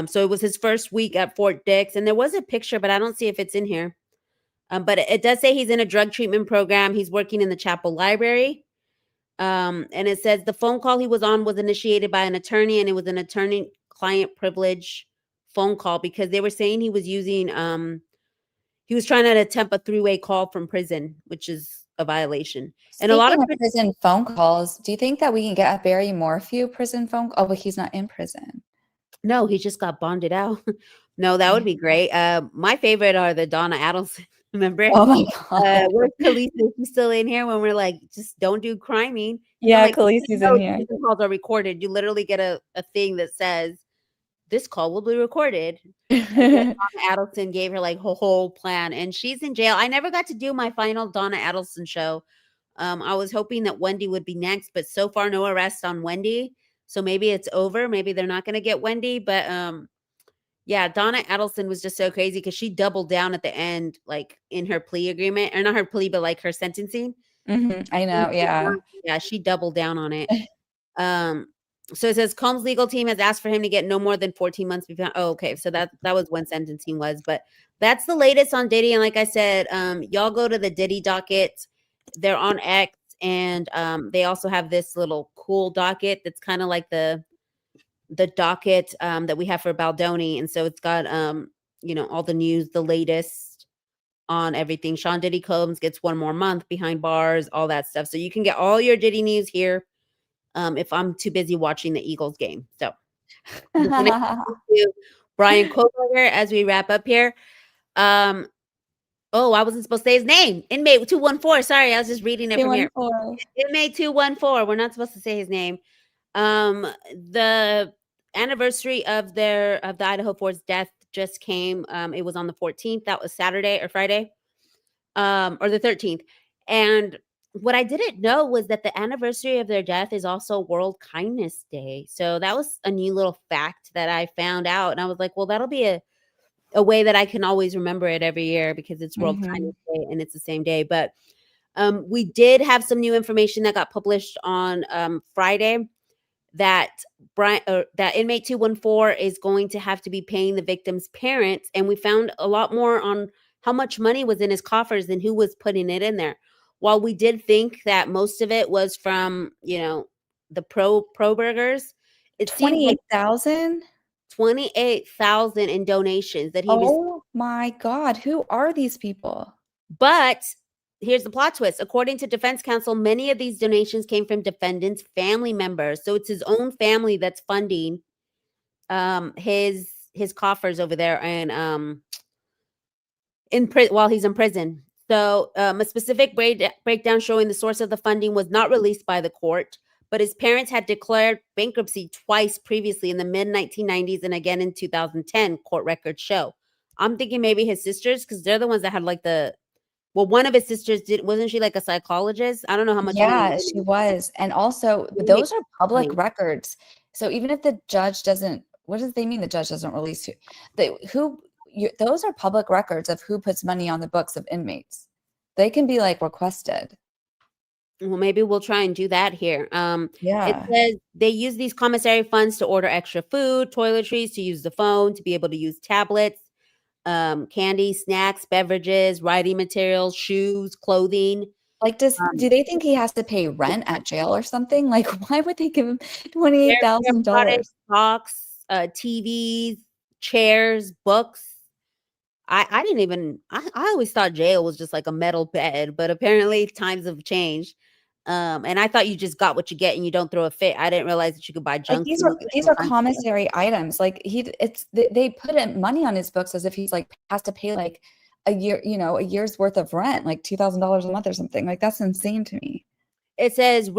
So it was his first week at Fort Dix, and there was a picture, but I don't see if it's in here. But it does say he's in a drug treatment program. He's working in the Chapel Library. And it says the phone call he was on was initiated by an attorney, and it was an attorney-client privilege phone call, because they were saying he was using, he was trying to attempt a 3-way call from prison, which is a violation. And a lot of prison phone calls, do you think that we can get a Barry Morphew prison phone call? Oh, but he's not in prison. No, he just got bonded out. No, that would be great. My favorite are the Donna Adelson. Remember? Oh my god. Where's Khaleesi? She's still in here when we're like, just don't do criming. 'Cause I'm Yeah, like, Khaleesi's no, in here. these calls are recorded. You literally get a thing that says this call will be recorded. And yet Donna Adelson gave her like a whole plan, and she's in jail. I never got to do my final Donna Adelson show. I was hoping that Wendy would be next, but so far no arrest on Wendy. So maybe it's over. Maybe they're not going to get Wendy, but yeah, Donna Adelson was just so crazy because she doubled down at the end, like in her plea agreement, or not her plea, but like her sentencing. I know, yeah. Yeah, she doubled down on it. Um, so it says Combs' legal team has asked for him to get no more than 14 months before. Oh, okay. So that was when sentencing was, but that's the latest on Diddy. And like I said, y'all go to the Diddy docket. They're on X, and they also have this little cool docket that's kind of like the docket that we have for Baldoni. And so it's got all the news, the latest on everything. Sean Diddy Combs gets 1 more month behind bars, all that stuff. So you can get all your Diddy news here. If I'm too busy watching the Eagles game. So we're gonna get to Brian Kohlberger as we wrap up here. Oh, I wasn't supposed to say his name. Inmate 214. Sorry, I was just reading it from here. 214. Inmate 214. We're not supposed to say his name. The anniversary of the Idaho 4's death just came. It was on the 14th. That was Saturday or Friday. Or the 13th. And what I didn't know was that the anniversary of their death is also World Kindness Day. So that was a new little fact that I found out. And I was like, well, that'll be a way that I can always remember it every year because it's World Kindness Day and it's the same day. But we did have some new information that got published on Friday that that inmate 214 is going to have to be paying the victim's parents. And we found a lot more on how much money was in his coffers and who was putting it in there. While we did think that most of it was from, the pro burgers, it seems like 28,000? 28,000 in donations that he received. Oh my god, who are these people? But here's the plot twist. According to defense counsel, many of these donations came from defendants' family members. So it's his own family that's funding his coffers over there and while he's in prison. So a specific breakdown showing the source of the funding was not released by the court, but his parents had declared bankruptcy twice previously in the mid 1990s and again in 2010, court records show. I'm thinking maybe his sisters, because they're the ones that had like one of his sisters wasn't she like a psychologist? I don't know how much money. Yeah, she was. And also, Maybe those are public money. records. So even if the judge doesn't, what does they mean the judge doesn't release those are public records of who puts money on the books of inmates. They can be like requested. Well, maybe we'll try and do that here. It Yeah. says they use these commissary funds to order extra food, toiletries, to use the phone, to be able to use tablets, candy, snacks, beverages, writing materials, shoes, clothing. Like, do they think he has to pay rent at jail or something? Like, why would they give him $28,000? Socks, TVs, chairs, books. I didn't even. I always thought jail was just like a metal bed, but apparently times have changed. And I thought you just got what you get and you don't throw a fit. I didn't realize that you could buy Like junk these food are and all kinds of stuff. commissary items. Like they put in money on his books as if he's like has to pay like a year's worth of rent, like $2,000 a month or something. Like that's insane to me. It says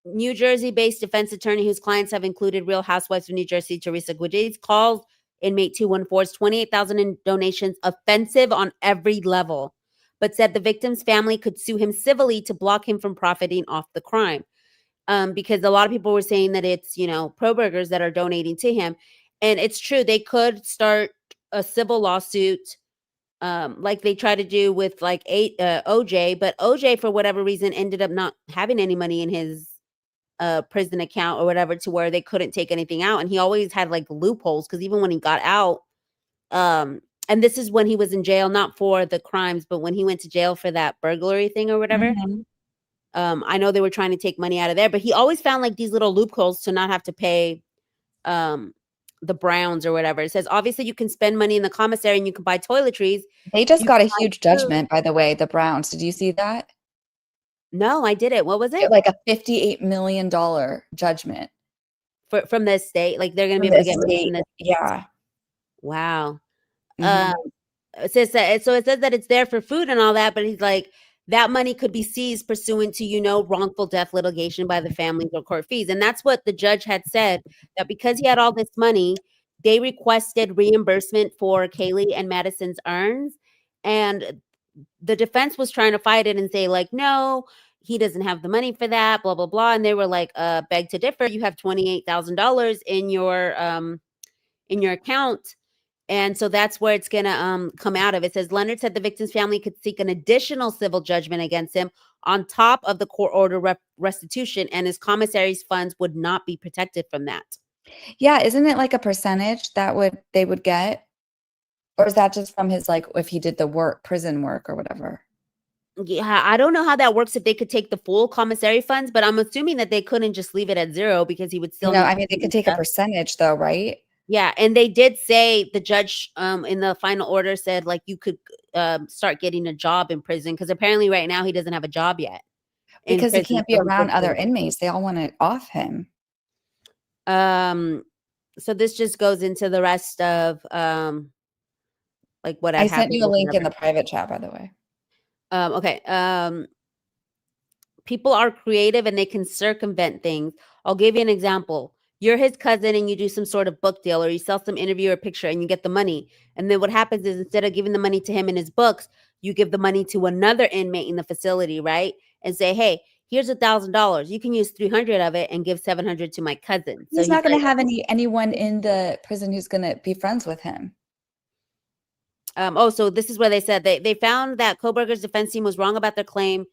New Jersey-based defense attorney whose clients have included Real Housewives of New Jersey, Teresa Guides, calls inmate 214's 28,000 in donations offensive on every level, but said the victim's family could sue him civilly to block him from profiting off the crime. Because a lot of people were saying that it's, pro burgers that are donating to him. And it's true. They could start a civil lawsuit like they try to do with like OJ, but OJ, for whatever reason, ended up not having any money in his prison account or whatever to where they couldn't take anything out. And he always had like loopholes because even when he got out, and this is when he was in jail, not for the crimes, but when he went to jail for that burglary thing or whatever. Mhm. I know they were trying to take money out of there, but he always found like these little loopholes to not have to pay the Browns or whatever. It says, obviously you can spend money in the commissary and you can buy toiletries. They just You got a can buy huge food. judgment, by the way, the Browns. Did you see that? No, I didn't. What was it? Like a $58 million judgment From the state? Like they're going to be from able to the get money from state. this. Yeah. Wow. Um, Mhm. It says that, so it says that it's there for food and all that, but he's like, that money could be seized pursuant to, wrongful death litigation by the families or court fees. And that's what the judge had said, that because he had all this money, they requested reimbursement for Kaylee and Madison's earns. And the defense was trying to fight it and say, like, no, he doesn't have the money for that, blah, blah, blah. And they were like, beg to differ. You have $28,000 in your account. And so that's where it's going to come out of. It says Leonard said the victim's family could seek an additional civil judgment against him on top of the court order restitution, and his commissary's funds would not be protected from that. Yeah, isn't it like a percentage that they would get? Or is that just from his, like, if he did the work, prison work or whatever? Yeah, I don't know how that works, if they could take the full commissary funds, but I'm assuming that they couldn't just leave it at zero, because he would still No, need I to mean, they pay could take a stuff. percentage though, right? Yeah, and they did say, the judge in the final order said, like, you could start getting a job in prison, because apparently right now he doesn't have a job yet in Because he prison. can't be So he around could other do inmates. They all want it off him. it. So this just goes into the rest of like what I had sent happened you a with link in another. the private chat, by the way. Okay. People are creative and they can circumvent things. I'll give you an example. You're his cousin and you do some sort of book deal, or you sell some interview or picture and you get the money. And then what happens is, instead of giving the money to him in his books, you give the money to another inmate in the facility, right? And say, hey, here's $1,000. You can use 300 of it and give 700 to my cousin. So He's he's not going like, to have anyone in the prison who's going to be friends with him. so this is where they said they found that Koberger's defense team was wrong about their claim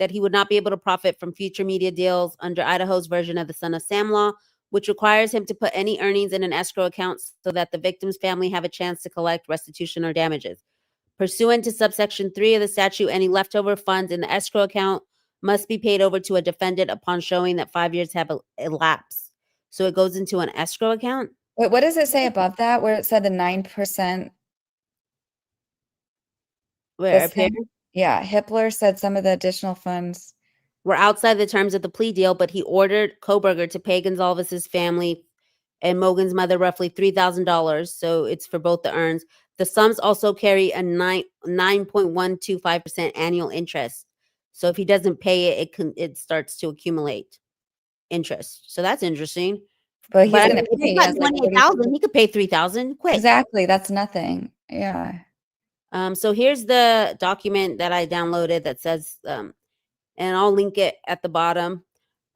that he would not be able to profit from future media deals under Idaho's version of the Son of Sam law, which requires him to put any earnings in an escrow account so that the victim's family have a chance to collect restitution or damages. Pursuant to subsection 3 of the statute, any leftover funds in the escrow account must be paid over to a defendant upon showing that 5 years have elapsed. So it goes into an escrow account. Wait, what does it say above that where it said the 9%? Where This up here? thing? Yeah, Hippler said some of the additional funds. Were outside the terms of the plea deal, but he ordered Koberger to pay Gonzalez's family and Mogan's mother roughly $3,000. So it's for both the earns. The sums also carry a 9.125% annual interest. So if he doesn't pay it, it starts to accumulate interest. So that's interesting. But But he's I going mean, to if pay. he's He got has like 28,000, he could pay 3,000 quick. Exactly. That's nothing. Yeah. So here's the document that I downloaded that says, and I'll link it at the bottom.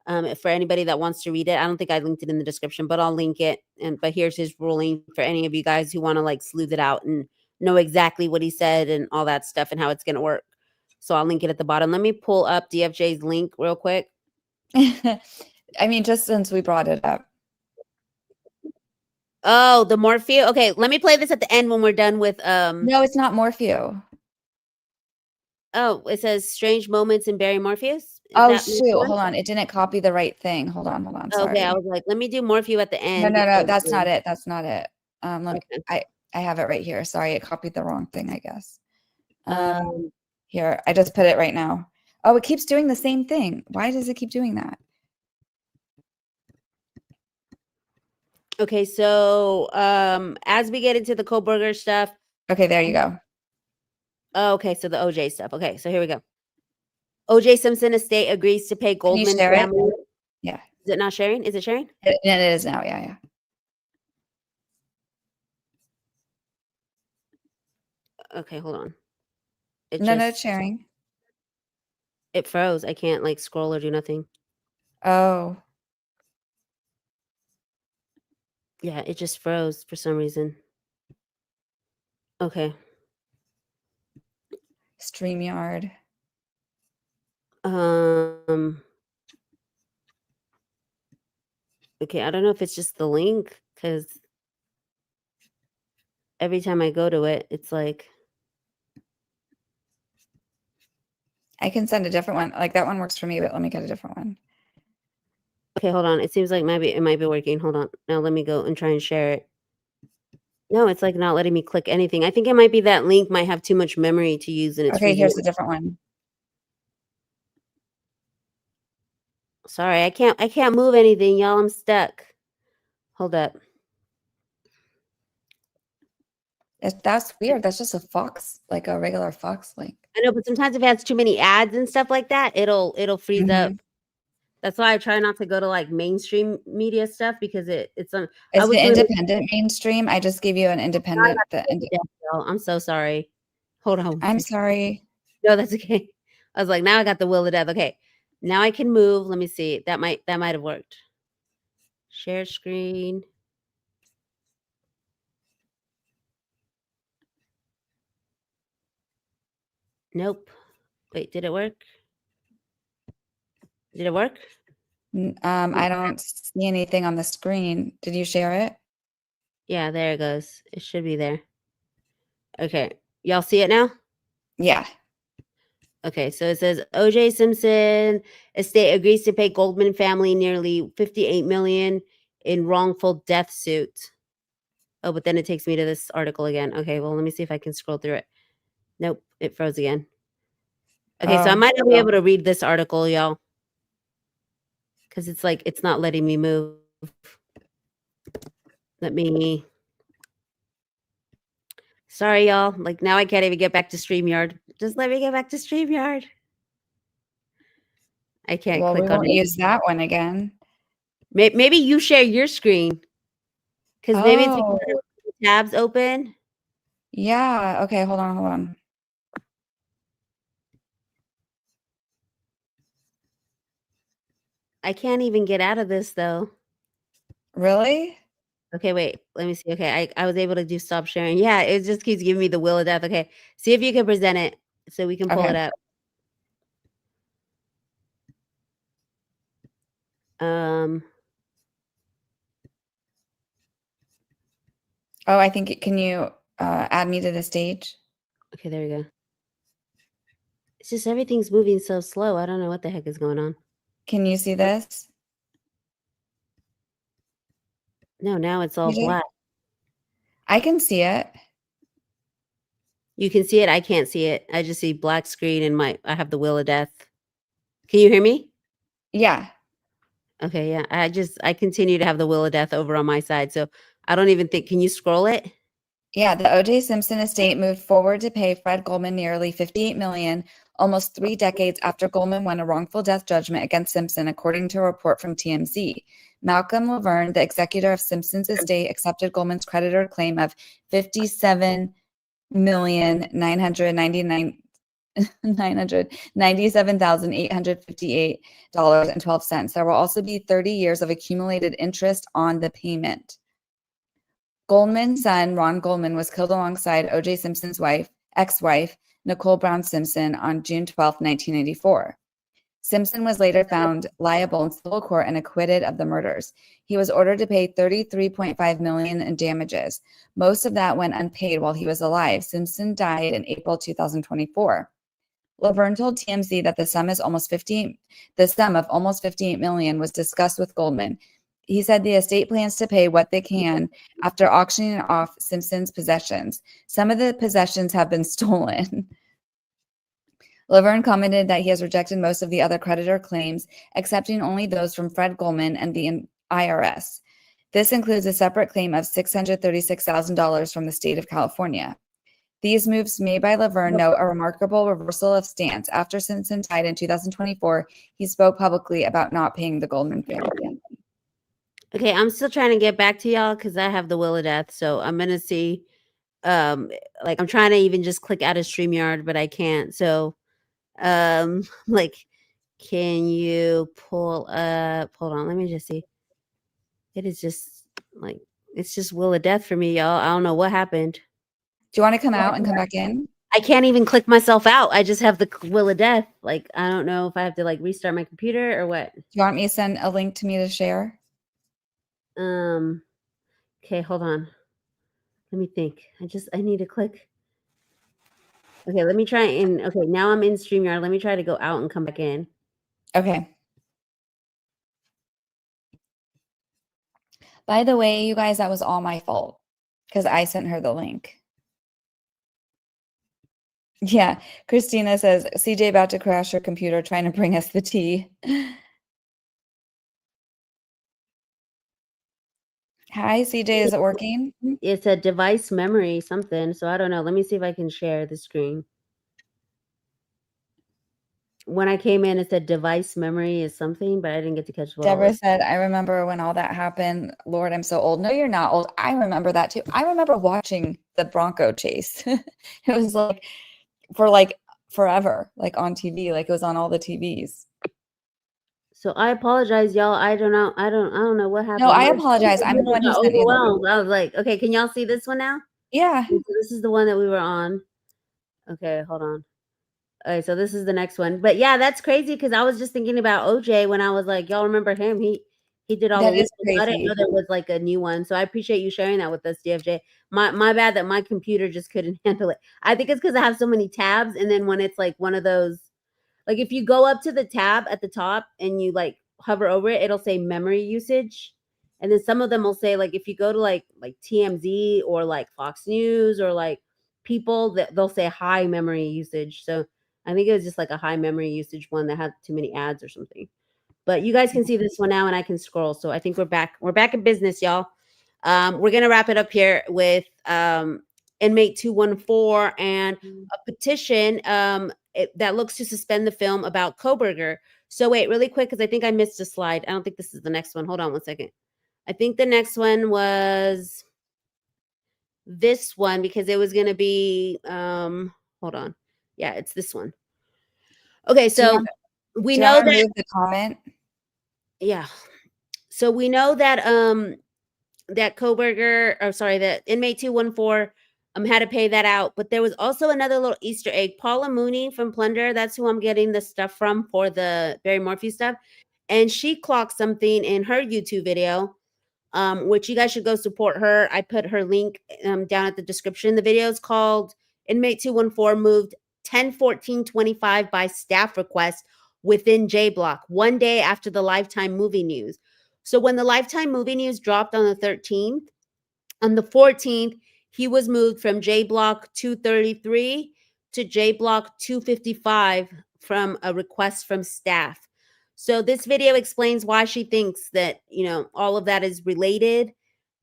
For anybody that wants to read it. I don't think I linked it in the description, but I'll link it. But here's his ruling for any of you guys who want to like sleuth it out and know exactly what he said and all that stuff and how it's going to work. So I'll link it at the bottom. Let me pull up DFJ's link real quick. I mean, just since we brought it up. Oh, the Morphew. Okay, let me play this at the end when we're done with No, it's not Morphew. Oh, it says strange moments in Barry Morpheus. Is Oh, that shoot. Hold on. It didn't copy the right thing. Hold on. okay? I Sorry. was like, let me do Morphew at the No, end no, no. because That's not it. That's not it. Let me, okay. I have it right here. Sorry, it copied the wrong thing, I guess. Um, Here, I just put it right now. Oh, it keeps doing the same thing. Why does it keep doing that? okay, so as we get into the Koberger stuff. Okay, there you go. Oh, okay, so the OJ stuff. Okay, so here we go. OJ Simpson estate agrees to pay Can you Goldman share it? family. Yeah. Is it not sharing? Is it sharing? It is now. Yeah. Okay, hold on. No, it's sharing. It froze. I can't like scroll or do nothing. Oh. Yeah, it just froze for some reason. Okay. StreamYard. Okay, I don't know if it's just the link because every time I go to it, it's like I can send a different one. Like that one works for me, but let me get a different one. okay, hold on. It seems like maybe it might be working. Hold on. Now let me go and try and share it. No, it's like not letting me click anything. I think it might be that link might have too much memory to use and it's Okay, here's a different one. Sorry, I can't move anything, y'all. I'm stuck. Hold up. That's weird. That's just a Fox, like a regular Fox link. I know, but sometimes if it has too many ads and stuff like that, it'll freeze up. Mhm. That's why I try not to go to like mainstream media stuff because it's on. I Is was it doing it. independent mainstream? I just gave you an Now I independent. got the death, y'all. I'm so sorry. Hold on one I'm second. sorry. No, that's okay. I was like, now I got the will of death. Okay, now I can move. Let me see. That might have worked. Share screen. Nope. Wait, did it work? Did it work? I don't see anything on the screen. Did you share it? Yeah, there it goes. It should be there. Okay. Y'all see it now? Yeah. Okay, so it says O.J. Simpson estate agrees to pay Goldman family nearly 58 million in wrongful death suit. Oh, but then it takes me to this article again. Okay, well, let me see if I can scroll through it. Nope, it froze again. Okay, so I Oh, might not be able to read this article, y'all, because it's like it's not letting me move. Let me. Sorry, y'all. Like now I can't even get back to StreamYard. Just let me get back to StreamYard. I can't well, we click on won't it. use that one again. Maybe you share your screen because maybe it's because Oh, the tabs open. yeah. Okay, hold on, hold on. I can't even get out of this though. Really? Okay, wait. Let me see. Okay, I was able to do stop sharing. Yeah, it just keeps giving me the will of death. Okay, see if you can present it so we can pull Okay. it up. Um. Oh, I think can you add me to the stage? Okay, there we go. It's just everything's moving so slow. I don't know what the heck is going on. Can you see this? No, now it's all TJ? black. I can see it. You can see it. I can't see it. I just see black screen and I have the will of death. Can you hear me? Yeah. Okay, yeah. I continue to have the will of death over on my side. So I don't even think, can you scroll it? Yeah, the O.J. Simpson estate moved forward to pay Fred Goldman nearly 58 million, almost 3 decades after Goldman won a wrongful death judgment against Simpson, according to a report from TMZ. Malcolm Laverne, the executor of Simpson's estate, accepted Goldman's creditor claim of 57,999 $997,858.12. There will also be 30 years of accumulated interest on the payment. Goldman's son, Ron Goldman, was killed alongside O.J. Simpson's ex-wife, Nicole Brown Simpson, on June 12, 1984. Simpson was later found liable in civil court and acquitted of the murders. He was ordered to pay $33.5 million in damages. Most of that went unpaid while he was alive. Simpson died in April 2024. Laverne told TMZ that the sum of almost 58 million was discussed with Goldman. He said the estate plans to pay what they can after auctioning off Simpson's possessions. Some of the possessions have been stolen. Laverne commented that he has rejected most of the other creditor claims, accepting only those from Fred Goldman and the IRS. This includes a separate claim of $636,000 from the state of California. These moves made by Laverne note a remarkable reversal of stance. After Simpson died in 2024, he spoke publicly about not paying the Goldman family. Okay, I'm still trying to get back to y'all because I have the will of death. So I'm gonna see. Like I'm trying to even just click out of StreamYard, but I can't. So like, can you pull up? Hold on, let me just see. It is just like it's just will of death for me, y'all. I don't know what happened. Do you want to come out and come back in? I can't even click myself out. I just have the will of death. Like I don't know if I have to like restart my computer or what. Do you want me to send a link to me to share? Um. Okay, hold on. Let me think. I need to click. Okay, let me try and okay, now I'm in StreamYard. Let me try to go out and come back in. Okay. By the way, you guys, that was all my fault because I sent her the link. Yeah, Christina says, CJ about to crash her computer trying to bring us the tea. Hi, CJ. Is it working? It's a device memory something. So I don't know. Let me see if I can share the screen. When I came in, it said device memory is something, but I didn't get to catch what all Deborah it. said, I remember when all that happened. Lord, I'm so old. No, you're not old. I remember that too. I remember watching the Bronco chase. It was like for like forever, like on TV, like it was on all the TVs. So I apologize, y'all. I don't know. I don't know what No, happened. I My apologize. I'm the computer one who got sent you the. overwhelmed. I was like, okay, can y'all see this one now? Yeah. So this is the one that we were on. Okay, hold on. Okay, so this is the next one. But yeah, that's crazy because I was just thinking about OJ when I was like, y'all remember him? He did all the That legal. is I didn't know crazy. there was like a new one. So I appreciate you sharing that with us, DFJ. My bad that my computer just couldn't handle it. I think it's because I have so many tabs, and then when it's like one of those, like if you go up to the tab at the top and you like hover over it, it'll say memory usage. And then some of them will say like if you go to like TMZ or like Fox News or like people that they'll say high memory usage. So I think it was just like a high memory usage one that had too many ads or something. But you guys can see this one now and I can scroll. So I think we're back. We're back in business, y'all. We're gonna wrap it up here with inmate 214 and a petition that looks to suspend the film about Koberger. So wait, really quick, because I think I missed a slide. I don't think this is the next one. Hold on one second. I think the next one was this one because it was gonna be hold on. Yeah, it's this one. Okay, Do you so want we do you want know to that remove the comment? yeah. So we know that that Koberger, or sorry, that inmate 214 had to pay that out. But there was also another little Easter egg. Paula Mooney from Plunder, that's who I'm getting the stuff from for the Barry Morphew stuff. And she clocked something in her YouTube video, which you guys should go support her. I put her link down at the description. The video is called Inmate 214 moved 10/14/25 by staff request within J Block, one day after the Lifetime movie news. So when the Lifetime movie news dropped on the 13th, on the 14th, he was moved from J Block 233 to J Block 255 from a request from staff. So this video explains why she thinks that, all of that is related,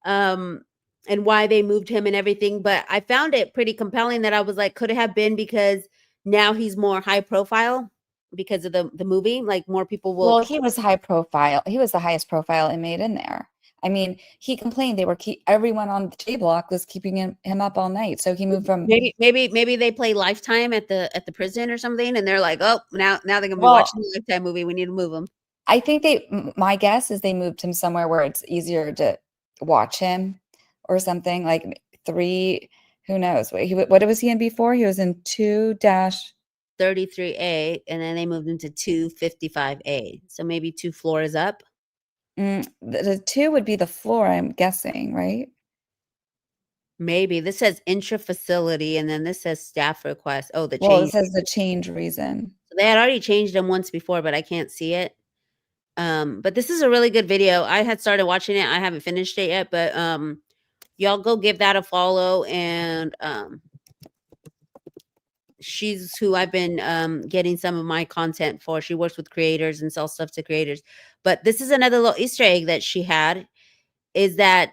um, and why they moved him and everything. But I found it pretty compelling that I was like, could it have been because now he's more high profile because of the movie? Like more people will. Well, he was high profile. He was the highest profile inmate in there. I mean, he complained they were everyone on the J block was keeping him up all night. So he moved from Maybe they play Lifetime at the prison or something, and they're like, oh, now they're gonna be well, watching the Lifetime movie. We need to move them. I think my guess is they moved him somewhere where it's easier to watch him or something like three. Who knows? What was he in before? He was in 2-33A, and then they moved into 255A. So maybe 2 floors up. the 2 would be the floor, I'm guessing, right? Maybe this says intra facility, and then this says staff request. Oh, the Well, it change. says the change reason. So they had already changed them once before, but I can't see it. But this is a really good video. I had started watching it. I haven't finished it yet, but y'all go give that a follow. And she's who I've been getting some of my content for. She works with creators and sells stuff to creators. But this is another little Easter egg that she had, is that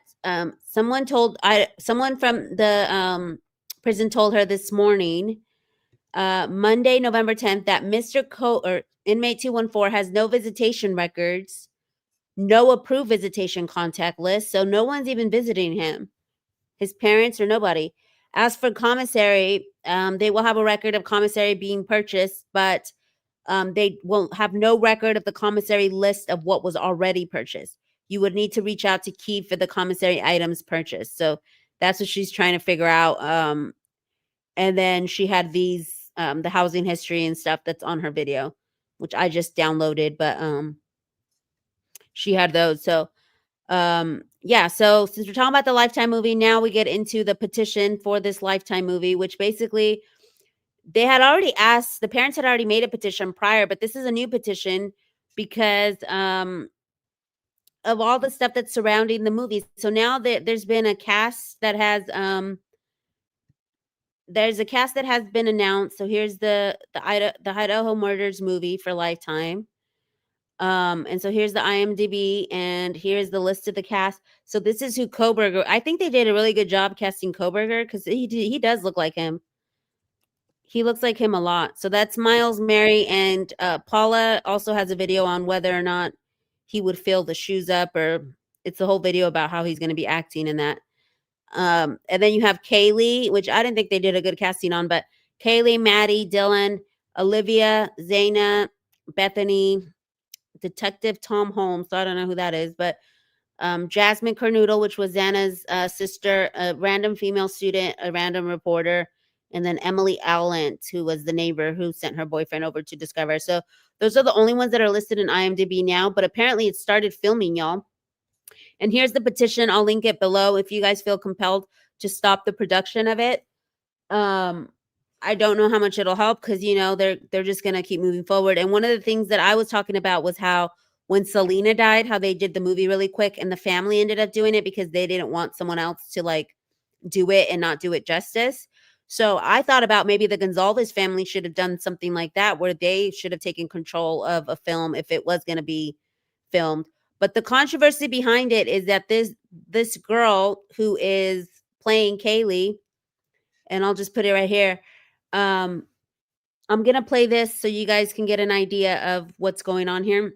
someone from the prison told her this morning, Monday, November 10th, that or inmate 214 has no visitation records, no approved visitation contact list, so no one's even visiting him, his parents or nobody. As for commissary, they will have a record of commissary being purchased, but they will have no record of the commissary list of what was already purchased. You would need to reach out to Key for the commissary items purchased. So that's what she's trying to figure out. And then she had these, the housing history and stuff that's on her video, which I just downloaded, but she had those. So yeah, so since we're talking about the Lifetime movie, now we get into the petition for this Lifetime movie, which basically they had already asked, the parents had already made a petition prior, but this is a new petition because of all the stuff that's surrounding the movie. So now there's been a cast that has there's a cast that has been announced. So here's the Idaho Murders movie for Lifetime. And so here's the IMDb, and here's the list of the cast. So this is who Koberger. I think they did a really good job casting Koberger because he does look like him. He looks like him a lot. So that's Miles, Mary, and Paula also has a video on whether or not he would fill the shoes up, or it's the whole video about how he's going to be acting in that. And then you have Kaylee, which I didn't think they did a good casting on, but Kaylee, Maddie, Dylan, Olivia, Zaina, Bethany, Detective Tom Holmes. So I don't know who that is, but Jasmine Cornoodle, which was Xana's sister, a random female student, a random reporter, and then Emily Allant, who was the neighbor who sent her boyfriend over to discover. So those are the only ones that are listed in IMDb now, but apparently it started filming, y'all. And here's the petition. I'll link it below if you guys feel compelled to stop the production of it. I don't know how much it'll help because they're just gonna keep moving forward. And one of the things that I was talking about was how when Selena died, how they did the movie really quick, and the family ended up doing it because they didn't want someone else to like do it and not do it justice. So I thought about maybe the Gonzalez family should have done something like that, where they should have taken control of a film if it was going to be filmed. But the controversy behind it is that this girl who is playing Kaylee, and I'll just put it right here. I'm gonna play this so you guys can get an idea of what's going on here.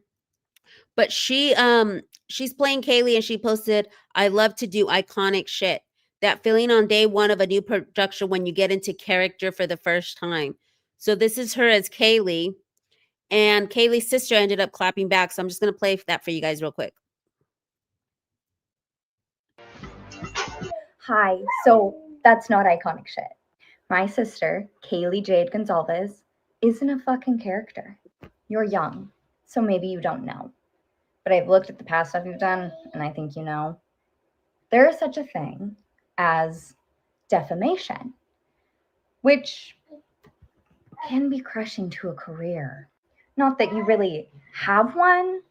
But she's playing Kaylee, and she posted, "I love to do iconic shit. That feeling on day one of a new production when you get into character for the first time." So this is her as Kaylee, and Kaylee's sister ended up clapping back. So I'm just gonna play that for you guys real quick. Hi, so that's not iconic shit. My sister, Kaylee Jade Gonzalez, isn't a fucking character. You're young, so maybe you don't know. But I've looked at the past stuff you've done, and I think you know. There is such a thing as defamation, which can be crushing to a career. Not that you really have one.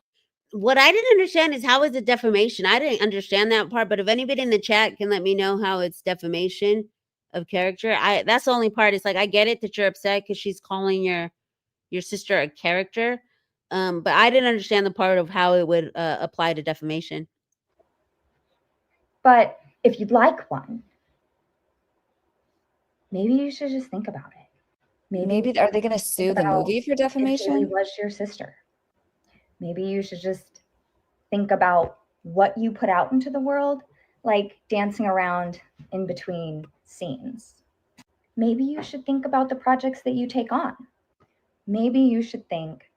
What I didn't understand is how is it defamation? I didn't understand that part, but if anybody in the chat can let me know how it's defamation of character, that's the only part. It's like I get it that you're upset because she's calling your sister a character, but I didn't understand the part of how it would apply to defamation. But if you'd like one, maybe you should just think about it. Maybe are they going to sue the movie for defamation? If Kaylee was your sister. Maybe you should just think about what you put out into the world, like dancing around in between scenes. Maybe you should think about the projects that you take on. Maybe you should think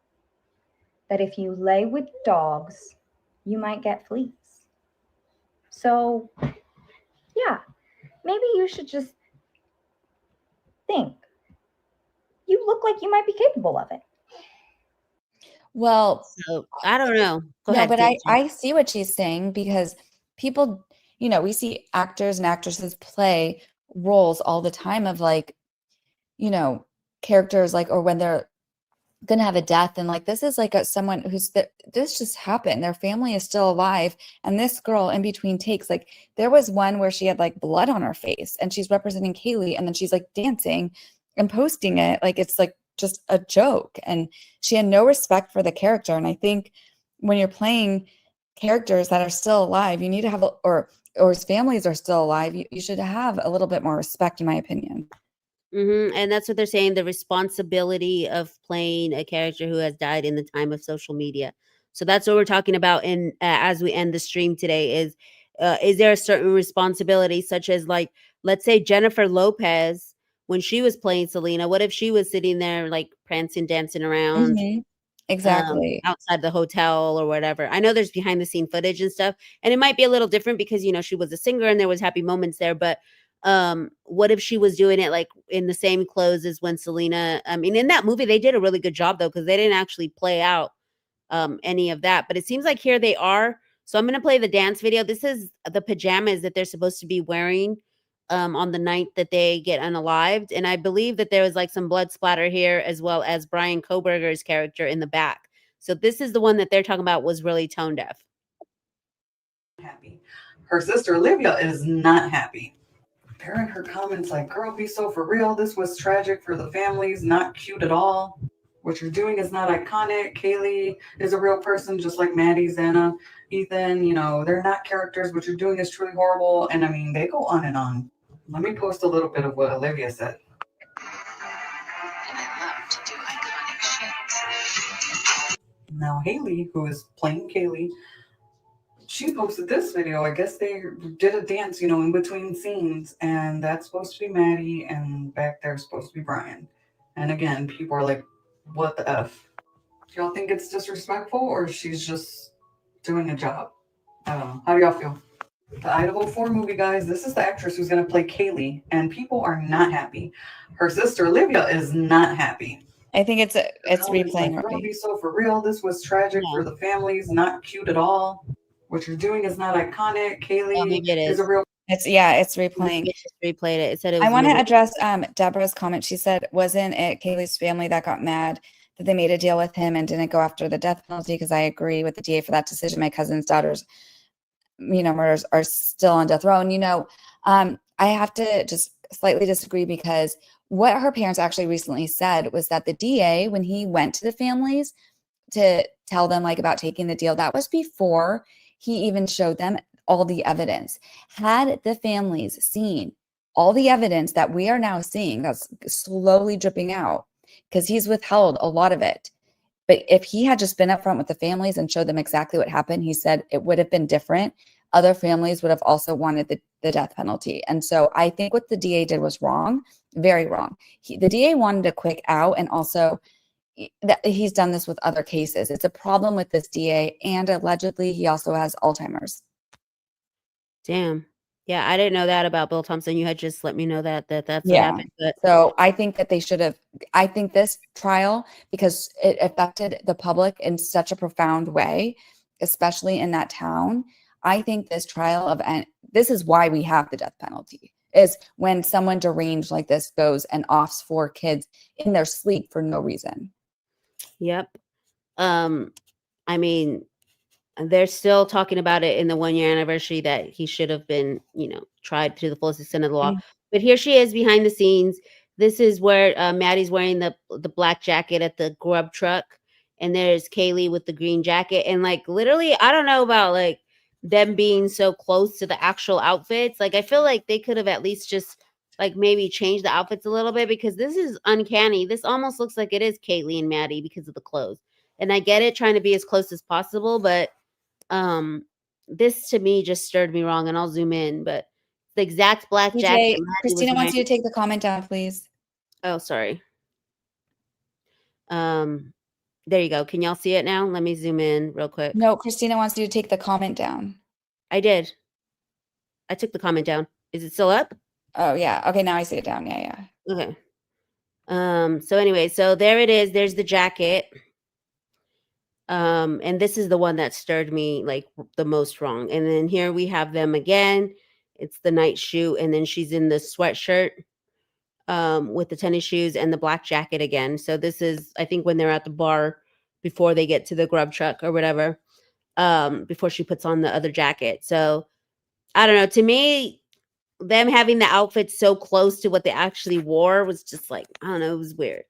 that if you lay with dogs, you might get fleas. So, yeah, maybe you should just think. You look like you might be capable of it. Well, So I don't know. Go no, ahead. but I see what she's saying because people, we see actors and actresses play roles all the time of like, characters like, or when they're gonna have a death, and like this is like someone who's this just happened. Their family is still alive, and this girl in between takes, like there was one where she had like blood on her face, and she's representing Kaylee, and then she's like dancing and posting it like it's like just a joke, and she had no respect for the character. And I think when you're playing characters that are still alive, you need to have or his families are still alive, you should have a little bit more respect, in my opinion. And that's what they're saying, the responsibility of playing a character who has died in the time of social media. So that's what we're talking about in as we end the stream today is there a certain responsibility, such as like, let's say Jennifer Lopez, when she was playing Selena, what if she was sitting there like prancing, dancing around Exactly. outside the hotel or whatever? I know there's behind the scene footage and stuff, and it might be a little different because she was a singer and there was happy moments there, but what if she was doing it like in the same clothes as when Selena, I mean, in that movie they did a really good job though, because they didn't actually play out any of that, but it seems like here they are. So I'm going to play the dance video. This is the pajamas that they're supposed to be wearing on the night that they get unalived, and I believe that there was like some blood splatter here, as well as Brian Koberger's character in the back. So this is the one that they're talking about was really tone deaf. Happy. Her sister Olivia is not happy. They're in her comments like, girl, be so for real. This was tragic for the families, not cute at all. What you're doing is not iconic. Kaylee is a real person, just like Maddie, Xana, Ethan. You know, they're not characters. What you're doing is truly horrible. And I mean, they go on and on. Let me post a little bit of what Olivia said. And I love to do iconic shit. Now, Haley, who is playing Kaylee, she posted this video. I guess they did a dance, you know, in between scenes. And that's supposed to be Maddie. And back there is supposed to be Brian. And again, people are like, what the F? Do y'all think it's disrespectful or she's just doing a job? I don't know. How do y'all feel? The Idaho 4 movie, guys. This is the actress who's going to play Kaylee. And people are not happy. Her sister, Olivia, is not happy. I think it's replaying Like, don't already. be so for real. This was tragic for the families. Not cute at all. What you're doing is not iconic. Kaylee maybe it is a is. real. It's replaying. It just replayed it. It said it was. I want to address Deborah's comment. She said, wasn't it Kaylee's family that got mad that they made a deal with him and didn't go after the death penalty? Because I agree with the DA for that decision. My cousin's daughter's, murders are still on death row. And, I have to just slightly disagree because what her parents actually recently said was that the DA, when he went to the families to tell them like about taking the deal, that was before he even showed them all the evidence. Had the families seen all the evidence that we are now seeing that's slowly dripping out, because he's withheld a lot of it. But if he had just been upfront with the families and showed them exactly what happened, he said it would have been different. Other families would have also wanted the death penalty. And so I think what the DA did was wrong, very wrong. The DA wanted a quick out, and also that he's done this with other cases. It's a problem with this DA, and allegedly he also has Alzheimer's. Damn. Yeah, I didn't know that about Bill Thompson. You had just let me know that's what happened. But So I think that they should have, I think this trial, because it affected the public in such a profound way, especially in that town, I think this trial and this is why we have the death penalty, is when someone deranged like this goes and offs 4 kids in their sleep for no reason. Yep. I mean, they're still talking about it in the 1-year anniversary that he should have been, tried to the fullest extent of the law. But here she is behind the scenes. This is where Maddie's wearing the black jacket at the grub truck, and there's Kaylee with the green jacket. And like literally, I don't know about like them being so close to the actual outfits. Like I feel like they could have at least just like maybe changed the outfits a little bit, because this is uncanny. This almost looks like it is Kaylee and Maddie because of the clothes. And I get it, trying to be as close as possible, but this to me just stirred me wrong, and I'll zoom in, but the exact black jacket. Christina wants you to take the comment down, please. Oh, sorry. There you go. Can y'all see it now? Let me zoom in real quick. No, Christina wants you to take the comment down. I did. I took the comment down. Is it still up? Oh yeah. Okay, now I see it down. Yeah. Okay. So anyway, so there it is. There's the jacket. And this is the one that stirred me like the most wrong. And then here we have them again. It's the night shoot, and then she's in the sweatshirt with the tennis shoes and the black jacket again. So this is, I think, when they're at the bar before they get to the grub truck or whatever, before she puts on the other jacket. So I don't know. To me, them having the outfits so close to what they actually wore was just like, I don't know, it was weird.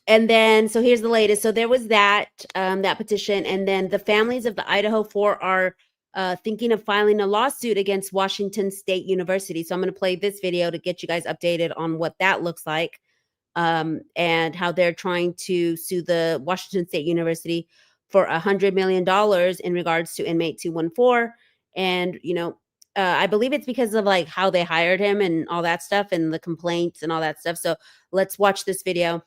And then, so here's the latest. So there was that petition, and then the families of the Idaho 4 are thinking of filing a lawsuit against Washington State University. So I'm going to play this video to get you guys updated on what that looks like, and how they're trying to sue the Washington State University for $100 million in regards to inmate 214. And, I believe it's because of like how they hired him and all that stuff and the complaints and all that stuff. So let's watch this video.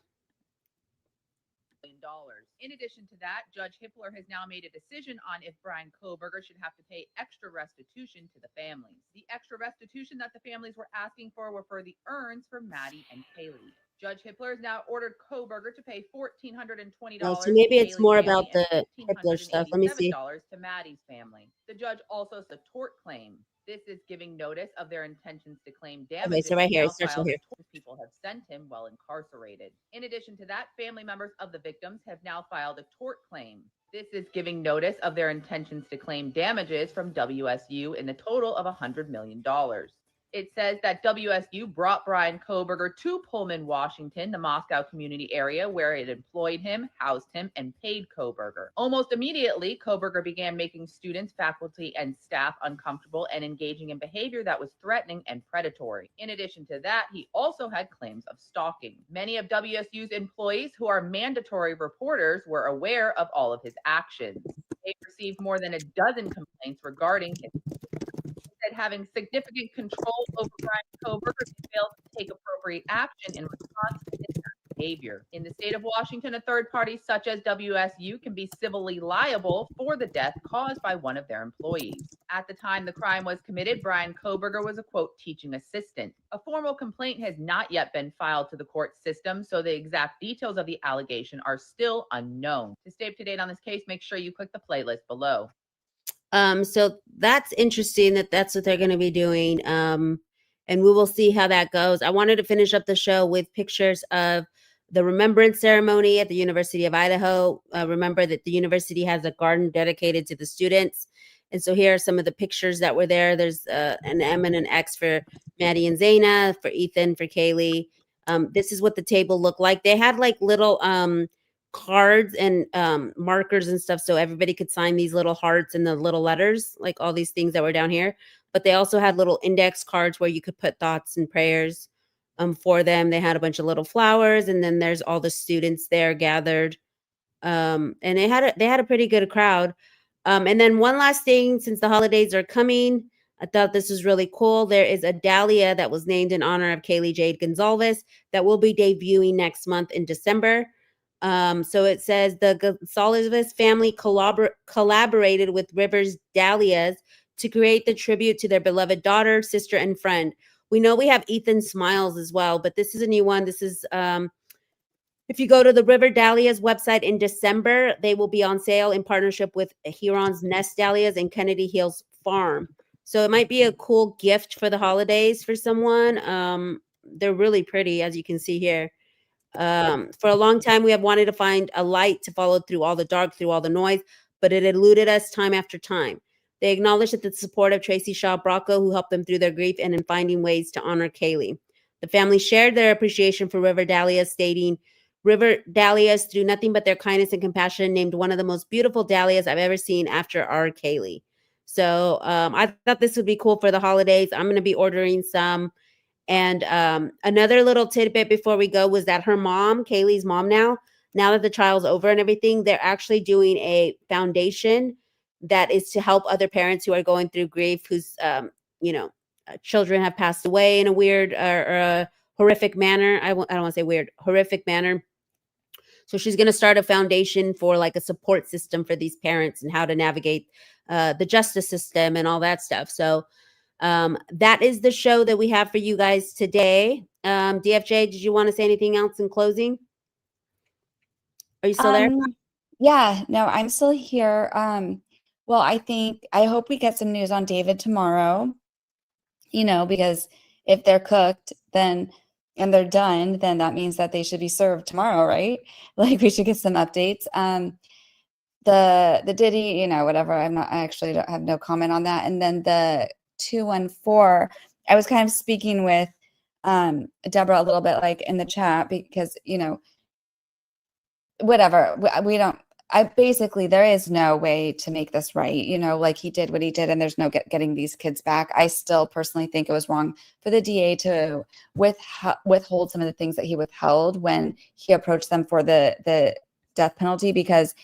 In addition to that, Judge Hippler has now made a decision on if Brian Kohberger should have to pay extra restitution to the families. The extra restitution that the families were asking for were for the urns for Maddie and Kaylee. Judge Hippler has now ordered Kohberger to pay $1,420. So maybe it's more about the Hippler stuff. Let me see. To Maddie's family. The judge also said tort claim. This is giving notice of their intentions to claim damages. Okay, so right here, it starts right here. People have sent him while incarcerated. In addition to that, family members of the victims have now filed a tort claim. This is giving notice of their intentions to claim damages from WSU in the total of $100 million. It says that WSU brought Brian Koberger to Pullman, Washington, the Moscow community area, where it employed him, housed him, and paid Koberger. Almost immediately, Koberger began making students, faculty, and staff uncomfortable and engaging in behavior that was threatening and predatory. In addition to that, he also had claims of stalking. Many of WSU's employees, who are mandatory reporters, were aware of all of his actions. They received more than a dozen complaints regarding his having significant control over Brian Koberger, he failed to take appropriate action in response to his behavior. In the state of Washington, a third party such as WSU can be civilly liable for the death caused by one of their employees. At the time the crime was committed, Brian Koberger was a, quote, teaching assistant. A formal complaint has not yet been filed to the court system, so the exact details of the allegation are still unknown. To stay up to date on this case, make sure you click the playlist below. So that's interesting that that's what they're going to be doing. And we will see how that goes. I wanted to finish up the show with pictures of the remembrance ceremony at the University of Idaho. Remember that the university has a garden dedicated to the students. And so here are some of the pictures that were there. There's an M and an X for Maddie and Zaina, for Ethan, for Kaylee. This is what the table looked like. They had like little cards and markers and stuff, so everybody could sign these little hearts and the little letters, like all these things that were down here. But they also had little index cards where you could put thoughts and prayers for them. They had a bunch of little flowers, and then there's all the students there gathered, and they had a pretty good crowd. And then one last thing, since the holidays are coming, I thought this was really cool. There is a dahlia that was named in honor of Kaylee Jade Gonzalez that will be debuting next month in December. So it says the Gonzalez family collaborated with Rivers Dahlias to create the tribute to their beloved daughter, sister, and friend. We know we have Ethan Smiles as well, but this is a new one. This is, if you go to the River Dahlias website in December, they will be on sale in partnership with Huron's Nest Dahlias and Kennedy Hills Farm. So it might be a cool gift for the holidays for someone. They're really pretty, as you can see here. For a long time, we have wanted to find a light to follow through all the dark, through all the noise, but it eluded us time after time. They acknowledged that the support of Tracy Shaw Bracco, who helped them through their grief and in finding ways to honor Kaylee. The family shared their appreciation for River Dahlias, stating, River Dahlias, through nothing but their kindness and compassion, named one of the most beautiful dahlias I've ever seen after our Kaylee. So I thought this would be cool for the holidays. I'm going to be ordering some. And another little tidbit before we go was that her mom, Kaylee's mom now that the trial's over and everything, they're actually doing a foundation that is to help other parents who are going through grief, whose, children have passed away in a weird or a horrific manner. I don't want to say weird, horrific manner. So she's going to start a foundation for like a support system for these parents and how to navigate the justice system and all that stuff. So that is the show that we have for you guys today. DFJ, did you want to say anything else in closing? Are you still there? Yeah, no, I'm still here. Well, I hope we get some news on David tomorrow, because if they're cooked and they're done, then that means that they should be served tomorrow, right? Like we should get some updates. The Diddy, whatever. I don't have no comment on that. And then the 214, I was kind of speaking with Deborah a little bit like in the chat because, whatever, basically there is no way to make this right, like he did what he did and there's no getting these kids back. I still personally think it was wrong for the DA to withhold some of the things that he withheld when he approached them for the death penalty, because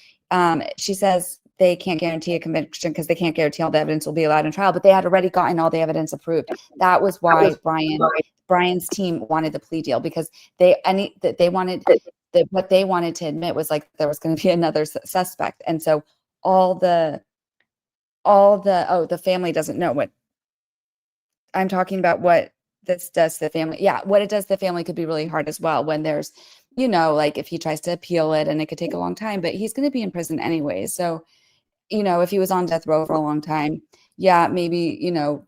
she says they can't guarantee a conviction because they can't guarantee all the evidence will be allowed in trial, but they had already gotten all the evidence approved. That was why Brian's team wanted the plea deal, because what they wanted to admit was like there was going to be another suspect. And so the family doesn't know what I'm talking about, what this does to the family. Yeah, what it does to the family could be really hard as well when there's, like if he tries to appeal it and it could take a long time, but he's going to be in prison anyway. So, if he was on death row for a long time, yeah, maybe,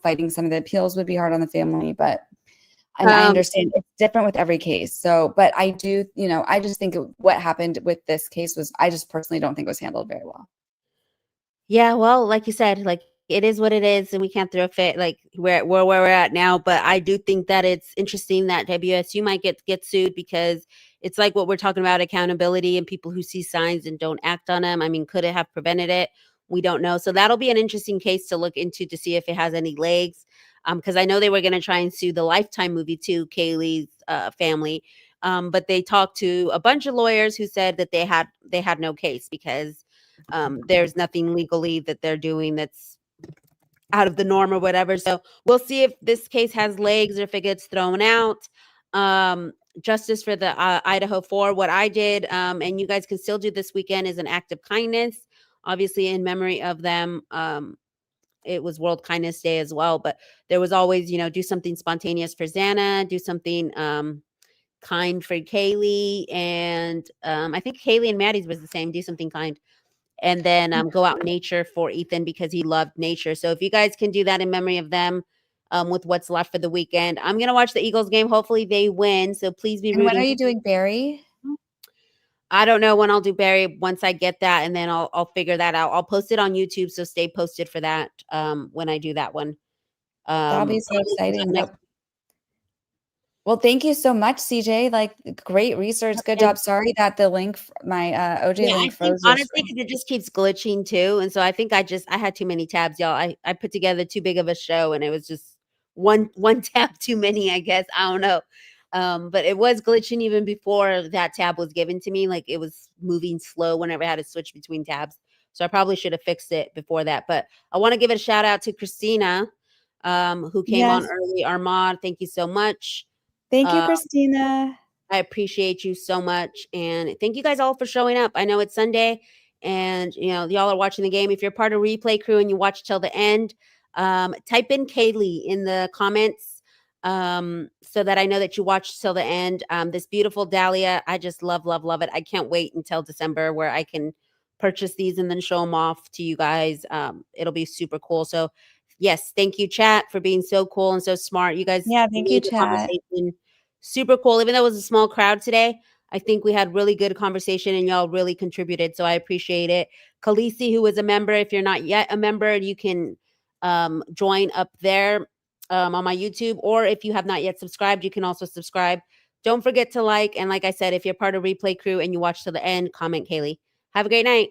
fighting some of the appeals would be hard on the family, but I understand it's different with every case. So, but I do, I just think what happened with this case I just personally don't think it was handled very well. Yeah, well, like you said, like it is what it is, and we can't throw a fit like where we're at now. But I do think that it's interesting that WSU might get sued, because it's like what we're talking about, accountability and people who see signs and don't act on them. I mean, could it have prevented it? We don't know. So that'll be an interesting case to look into to see if it has any legs. Because I know they were going to try and sue the Lifetime movie too, Kaylee's family. But they talked to a bunch of lawyers who said that they had no case, because there's nothing legally that they're doing that's out of the norm or whatever. So we'll see if this case has legs or if it gets thrown out. Justice for the Idaho 4. What I did, and you guys can still do this weekend, is an act of kindness, obviously in memory of them. It was World Kindness Day as well, but there was always, do something spontaneous for Xana, do something kind for Kaylee, and I think Kaylee and Maddie's was the same, do something kind. And then go out in nature for Ethan, because he loved nature. So if you guys can do that in memory of them, with what's left for the weekend, I'm going to watch the Eagles game. Hopefully they win. So please be And rooting. when are you doing Barry? I don't know when I'll do Barry, once I get that, and then I'll figure that out. I'll post it on YouTube, so stay posted for that when I do that one. That'll be so exciting. Well, thank you so much, CJ. Like, great research. Good job. Sorry that the link, my OJ Yeah, I link think froze. your honestly, screen. 'cause it just keeps glitching too, and so I think I had too many tabs, y'all. I put together too big of a show, and it was just one tab too many, I guess. I don't know. But it was glitching even before that tab was given to me. Like, it was moving slow whenever I had to switch between tabs. So I probably should have fixed it before that. But I want to give a shout out to Christina, who came on Yes. early. Our mod, thank you so much. Thank you, Christina. I appreciate you so much. And thank you guys all for showing up. I know it's Sunday, and y'all are watching the game. If you're part of Replay Crew and you watch till the end, type in Kaylee in the comments, so that I know that you watched till the end. This beautiful dahlia, I just love, love, love it. I can't wait until December where I can purchase these and then show them off to you guys. It'll be super cool. So yes, thank you, chat, for being so cool and so smart. You guys Yeah, thank you, made the chat. conversation super cool. Even though it was a small crowd today, I think we had really good conversation and y'all really contributed. So I appreciate it. Khaleesi, who is a member, if you're not yet a member, you can join up there on my YouTube. Or if you have not yet subscribed, you can also subscribe. Don't forget to like. And like I said, if you're part of Replay Crew and you watch to the end, comment Kaylee. Have a great night.